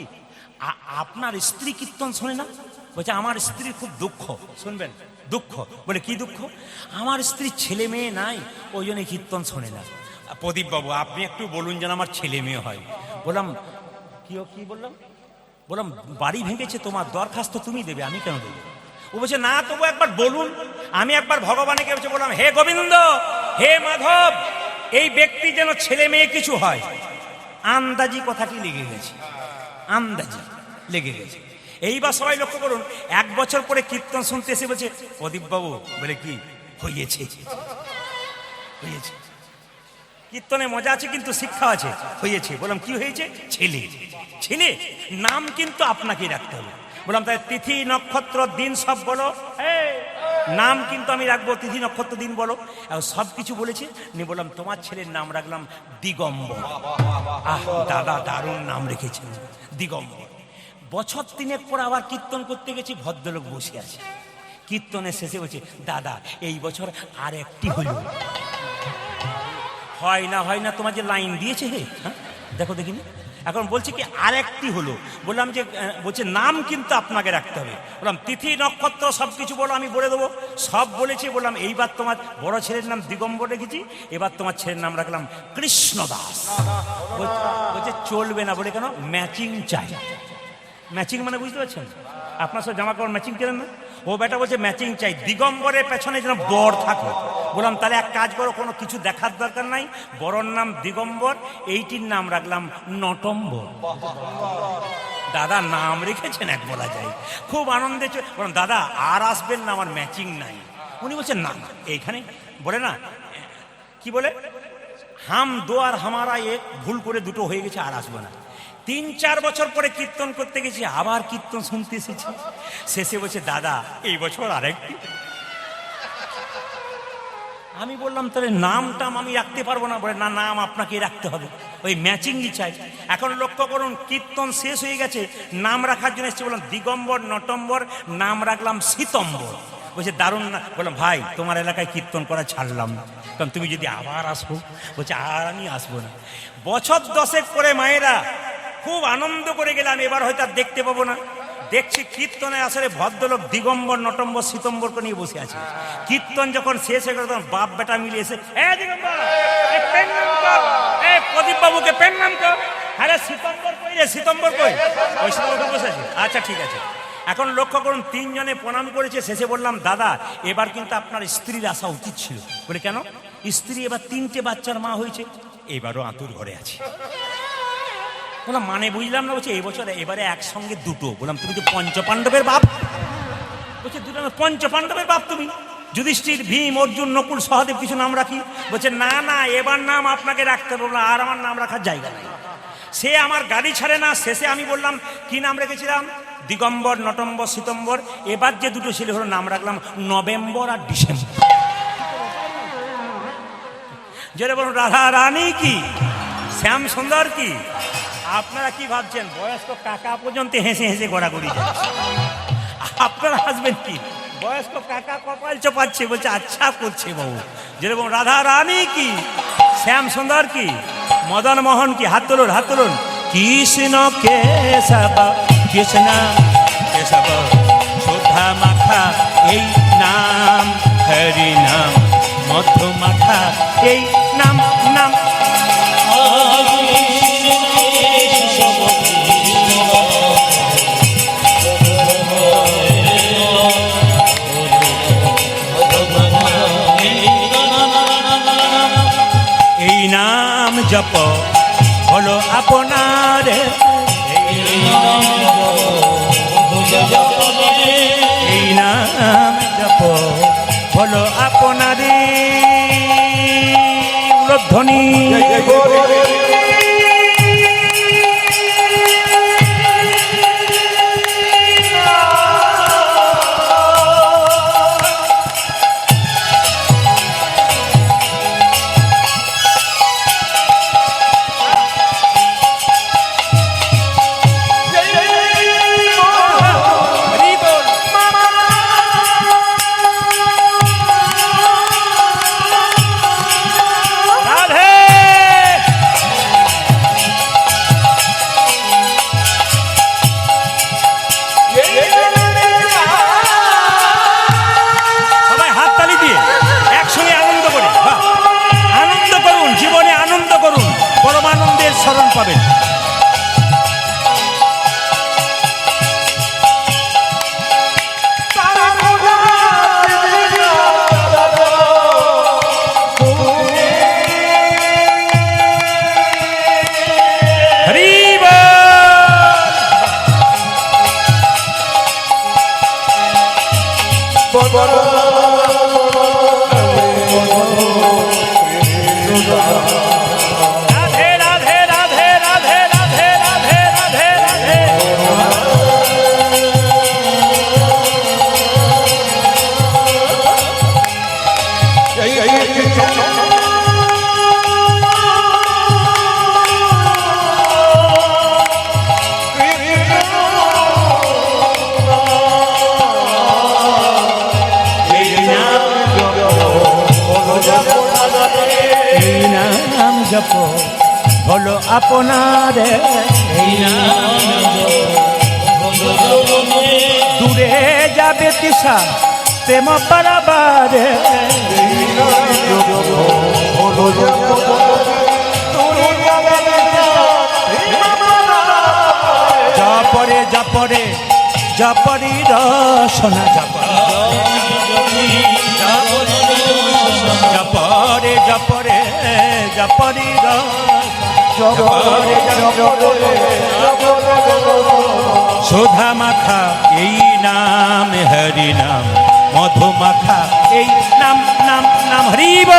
S1: আপনার স্ত্রী কীর্তন শোনে না? বলছে আমার স্ত্রীর খুব দুঃখ। শুনবেন, দুঃখ? বলে কি দুঃখ? আমার স্ত্রীর ছেলে মেয়ে নাই, ওই জন্য কীর্তন শোনে না। প্রদীপ বাবু আপনি একটু বলুন যেন আমার ছেলে মেয়ে হয়। বললাম কি বললাম, বললাম বাড়ি ভেঙেছে, তোমার দরখাস্ত তুমি দেবে, আমি কেন দেবো? ও বলছে না, তবু একবার বলুন। আমি একবার ভগবানকে বললাম, হে গোবিন্দ, হে মাধব, এই ব্যক্তি যেন ছেলে মেয়ে কিছু হয়। আন্দাজি কথাটি লেগে গেছে, আন্দাজি লেগে গেছে। এইবার সবাই লক্ষ্য করুন, 1 বছর পরে কীর্তন শুনতে এসে বলছে, প্রদীপ বাবু, বলে কি হয়েছে? হয়েছে, কীর্তনে মজা আছে কিন্তু শিক্ষা আছে। হয়েছে, বললাম কি হয়েছে? ছেলে। ছেলে নাম কিন্তু আপনাকেই রাখতে হবে। বললাম তাই তিথি নক্ষত্র দিন সব বলো, নাম কিন্তু আমি রাখবো, তিথি নক্ষত্র দিন বলো, সব কিছু বলেছে। নিয়ে বললাম তোমার ছেলের নাম রাখলাম দিগম্বর। আহ দাদা, দারুণ নাম রেখেছেন, দিগম্বর। বছর 3 পর আবার কীর্তন করতে গেছি, ভদ্রলোক বসে আছে, কীর্তনের শেষে বলছে, দাদা এই বছর আর একটি হলো। হয় না তোমার যে লাইন দিয়েছে হে, হ্যাঁ দেখো দেখিনি। এখন বলছে কি আর একটি হলো। বললাম যে বলছে নাম কিন্তু আপনাকে রাখতে হবে। বললাম তিথি নক্ষত্র সব কিছু বলো, আমি বলে দেবো। সব বলেছি। বললাম এইবার তোমার বড় ছেলের নাম দিগম্বর রেখেছি, এবার তোমার ছেলের নাম রাখলাম কৃষ্ণদাস। বলছে চলবে না। বলে কেন? ম্যাচিং চাই। ম্যাচিং মানে বুঝতে পারছেন? আপনার সব জামা কাপড় ম্যাচিং কেনেন না? ও বেটা বলছে ম্যাচিং চাই, দিগম্বরের পেছনে যেন বর থাকে। বললাম তাহলে এক কাজ করো, কোনো কিছু দেখার দরকার নাই, বড়র নাম দিগম্বর, এইটির নাম রাখলাম নটম্বর। দাদা নাম রেখেছেন এক বলা যায়। খুব আনন্দে বললাম দাদা আর আসবেন না, আমার ম্যাচিং নাই। উনি বলছেন না এইখানে বলে না কি বলে, হাম দো আর হামারা এক, ভুল করে দুটো হয়ে গেছে, আর আসবো না। 3-4 বছর পরে কীর্তন করতে গেছি, আবার কীর্তন শুনতে এসেছি। শেষে বলছে দাদা এই বছর আরেকটি। আমি বললাম তাহলে নামটাম আমি রাখতে পারবো না। বলে না, নাম আপনাকে রাখতে হবে, ওই ম্যাচিংই চাই। এখন লক্ষ্য করুন, কীর্তন শেষ হয়ে গেছে, নাম রাখার জন্য এসেছে। বললাম দিগম্বর নটম্বর, নাম রাখলাম শীতম্বর। বলছে দারুণ না। বললাম ভাই তোমার এলাকায় কীর্তন করা ছাড়লাম, কারণ তুমি যদি আবার আসবো। বলছে আর আমি আসবো না। বছর 10 করে মায়েরা খুব আনন্দ করে গেলাম, এবার হয়তো আর দেখতে পাবো না। দেখছি কীর্তনে আসলে ভদ্রলোক দিগম্বর নটম্বর শীতম্বরকে নিয়ে বসে আছে। কীর্তন যখন শেষ হয়ে গেল, তখন বাপ বেটা মিলে এসে প্রদীপ বাবুকে পেন নাম কর। হ্যাঁ শীতম্বর কই রে, শীতম্বর কই? ওই শীতম্বর বসে আছে। আচ্ছা ঠিক আছে। এখন লক্ষ্য করুন, 3 জনে প্রণাম করেছে। শেষে বললাম দাদা এবার কিন্তু আপনার স্ত্রীর আসা উচিত ছিল। বলে কেন? স্ত্রী এবার 3টে বাচ্চার মা হয়েছে, এবারও আতুর ঘরে আছে। বললাম মানে বুঝলাম না। বলছে এই বছর এবারে একসঙ্গে দুটো। বললাম তুমি তো পঞ্চপাণ্ডবের বাপ। বলছে দুটো পঞ্চপাণ্ডবের বাপ তুমি? যুধিষ্ঠির, ভীম, অর্জুন, নকুল, সহদেব কিছু নাম রাখি? বলছে না এবার নাম আপনাকে রাখতে হবে। আর আমার নাম রাখার জায়গা নেই। সে আমার গাড়ি ছাড়ে না। শেষে আমি বললাম কি নাম রেখেছিলাম? দিগম্বর নটম্বর শীতম্বর। এবার যে দুটো ছেলে হলো নাম রাখলাম নভেম্বর আর ডিসেম্বর। যেটা বলুন রাধা রানী কি, শ্যাম সুন্দর কি। আপনারা কি ভাবছেন বয়স্ক কাকা পর্যন্ত হেসে হেসে গড়াগড়ি যাচ্ছে? আপনারা হাসবেন কি? বয়স্ক কাকা কপাল চপাচ্ছে, বলছে আচ্ছা করছে বাবু। যেরকম রাধা রানী কি, শ্যাম সুন্দর কি, মদন মোহন কি। হাত তুলুন হাত তুলুন। কৃষ্ণ কেশব কৃষ্ণ কেশব সুধা মাখা এই নাম, হরি নাম মধু মাখা এই নাম। নাম এই নাম জপ হলো আপনার, এই নাম জপ হলো আপনার। ধ্বনি শরণ পাবেন। আপনারে দূরে যাবে তৃষা প্রেম পারাবারে জপরে জপরে জপরি রসনা জপরে জপরে জপরি সুধা মাখা এই নাম হরি নাম মধু মাখা এই নাম নাম নাম হরিব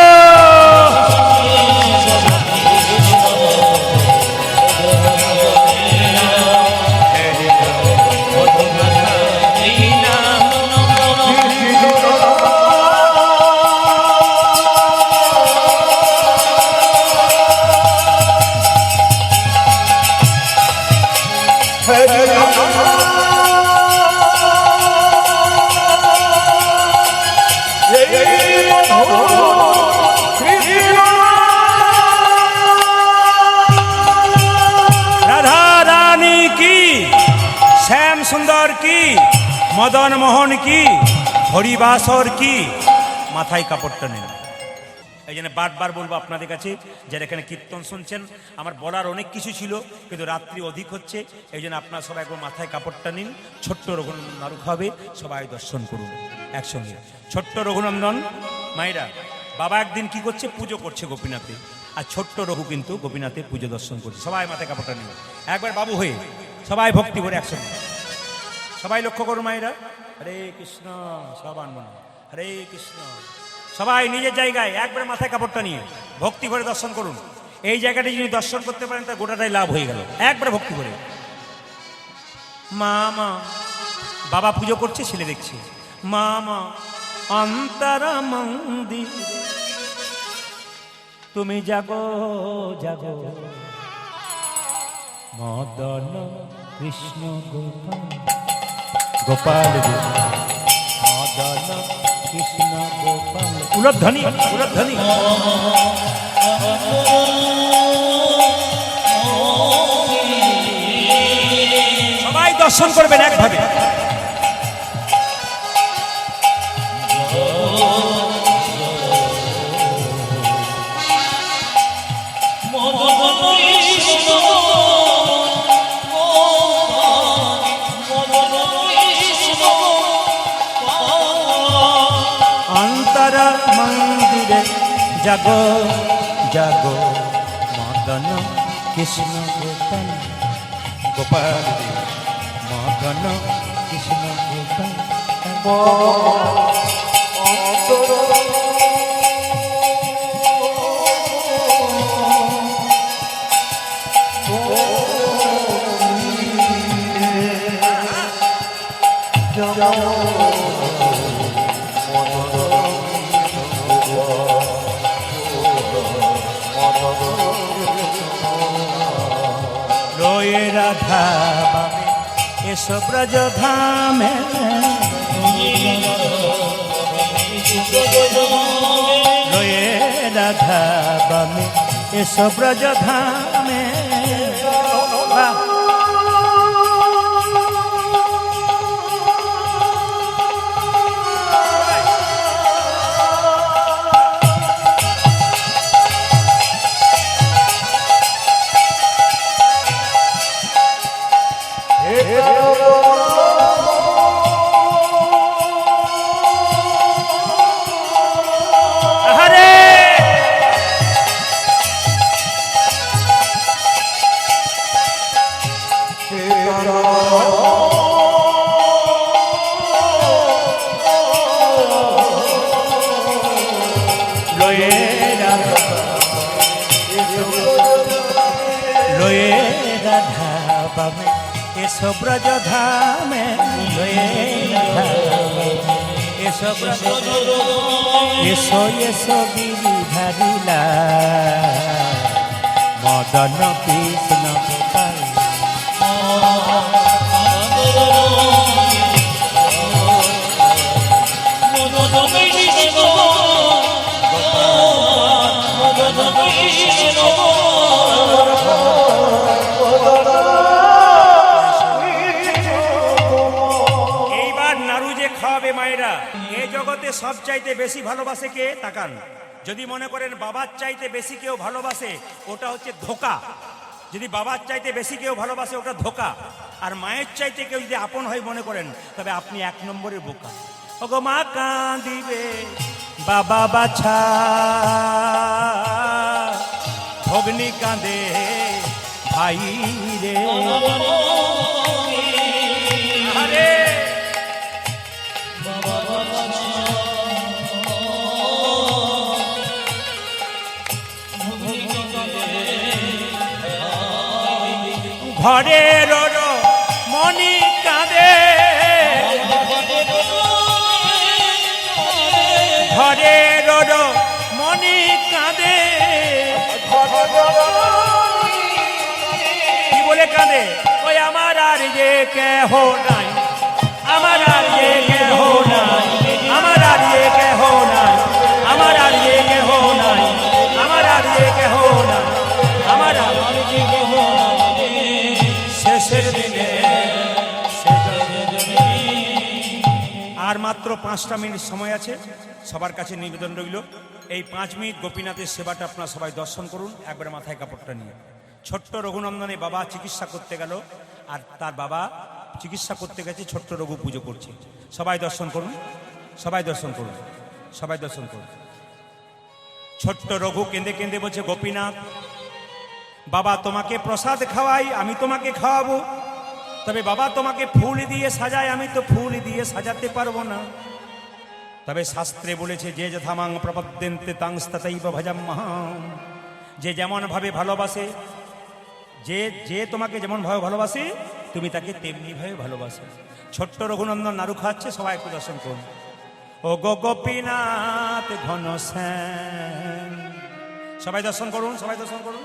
S1: সুন্দর কি মদন মোহন কি হরিবাসর কি মাথায় কাপড়টা নেন। এই জন্য বারবার বলবো আপনাদের কাছে যারা এখানে কীর্তন শুনছেন, আমার বলার অনেক কিছু ছিল কিন্তু রাত্রি অধিক হচ্ছে, এই জন্য আপনারা সবাই একবার মাথায় কাপড়টা নিন। ছোট্ট রঘুনন্দন হবে, সবাই দর্শন করুন একসঙ্গে। ছোট্ট রঘুনন্দন মায়েরা, বাবা একদিন কি করছে, পুজো করছে গোপীনাথে, আর ছোট্ট রঘু কিন্তু গোপীনাথে পুজো দর্শন করছে। সবাই মাথায় কাপড়টা নিন একবার বাবু হয়ে, সবাই ভক্তি করে একসঙ্গে সবাই লক্ষ্য করুন মায়েরা। হরে কৃষ্ণ সবান মনে, হরে কৃষ্ণ। সবাই নিজের জায়গায় একবার মাথায় কাপড়টা নিয়ে ভক্তি করে দর্শন করুন। এই জায়গাটা যিনি দর্শন করতে পারেন তার গোটাটাই লাভ হয়ে গেল। একবার ভক্তি করে মা মা, বাবা পুজো করছে, ছেলে দেখছে। মা মা অন্তরা মন্দির তুমি জাগো জাগো, মদন কৃষ্ণ গোপাল গোপাল মদন কৃষ্ণ গোপাল। উলধ্বনি উলধ্বনি। সবাই দর্শন করবেন একভাবে। অন্তরা মন্দিরে জাগো জাগো, মদন কৃষ্ণ গোপাল গোপাল মদন কৃষ্ণ গোপাল। রয়ে রাধা বাবে এসো ব্রজ ধামে, রয়ে রাধা বাবে এসো ব্রজ ধামে। লয়ে রাধা বাবে এসো ব্রজ ধামে, লয়ে রাধা এসো ব্রজ, এসো এসো গিরিধারিলা মদন কৃষ্ণ গোপাল। খাওয়াবে মায়েরা। এই জগতে সব চাইতে বেশি ভালোবাসে কে? তাকান। যদি মনে করেন বাবার চাইতে বেশি কেউ ভালোবাসে, ওটা হচ্ছে ধোঁকা। যদি বাবার চাইতে বেশি কেউ ভালোবাসে, ওটা ধোঁকা। আর মায়ের চাইতে কেউ যদি আপন হয় মনে করেন, তবে আপনি 1 নম্বরের বোকা। ওগো মা কাঁদিবে বাবা বাছা, ভগ্নি কাঁদে ভাই রে। আরে ঘরের মনি কাঁদে, ঘরের মনি কাঁদে। কি বলে কাঁদে? ওই আমার আর যে কেহ নাই, আমার আর যে কেহ নাই, আমার আর যে কেহ নাই, আমার আর যে কেহ নাই, আমার আর যে কেহ নাই, আমার আর যে কেহ নাই। শেষের দিনে আর মাত্র 5টা মিনিট সময় আছে। সবার কাছে নিবেদন রইল, এই 5 মিনিট গোপীনাথের সেবাটা আপনারা সবাই দর্শন করুন, একবারে মাথায় কাপড়টা নিয়ে। ছোট্ট রঘুনন্দনে বাবা চিকিৎসা করতে গেল, আর তার বাবা চিকিৎসা করতে গেছে, ছোট্ট রঘু পুজো করছে। সবাই দর্শন করুন, সবাই দর্শন করুন, সবাই দর্শন করুন। ছোট্ট রঘু কেঁদে কেঁদে বলছে, গোপীনাথ বাবা তোমাকে প্রসাদ খাওয়াই, আমি তোমাকে খাওয়াবো, তবে বাবা তোমাকে ফুল দিয়ে সাজাই, আমি তো ফুল দিয়ে সাজাতে পারবো না। তবে শাস্ত্রে বলেছে, যে যথামাং প্রপদ্যন্তে তাংস্তাতাইব ভজাম্যহম, যে যেমন ভাবে ভালোবাসে, যে তোমাকে যেমন ভাবে ভালোবাসে, তুমি তাকে তেমনি ভাবে ভালোবাসো। ছোট্ট রঘুনন্দন নাড়ু খাচ্ছে, সবাই একটু দর্শন করুন। ও গো গোপীনাথ ঘন শ্যাম, সবাই দর্শন করুন, সবাই দর্শন করুন।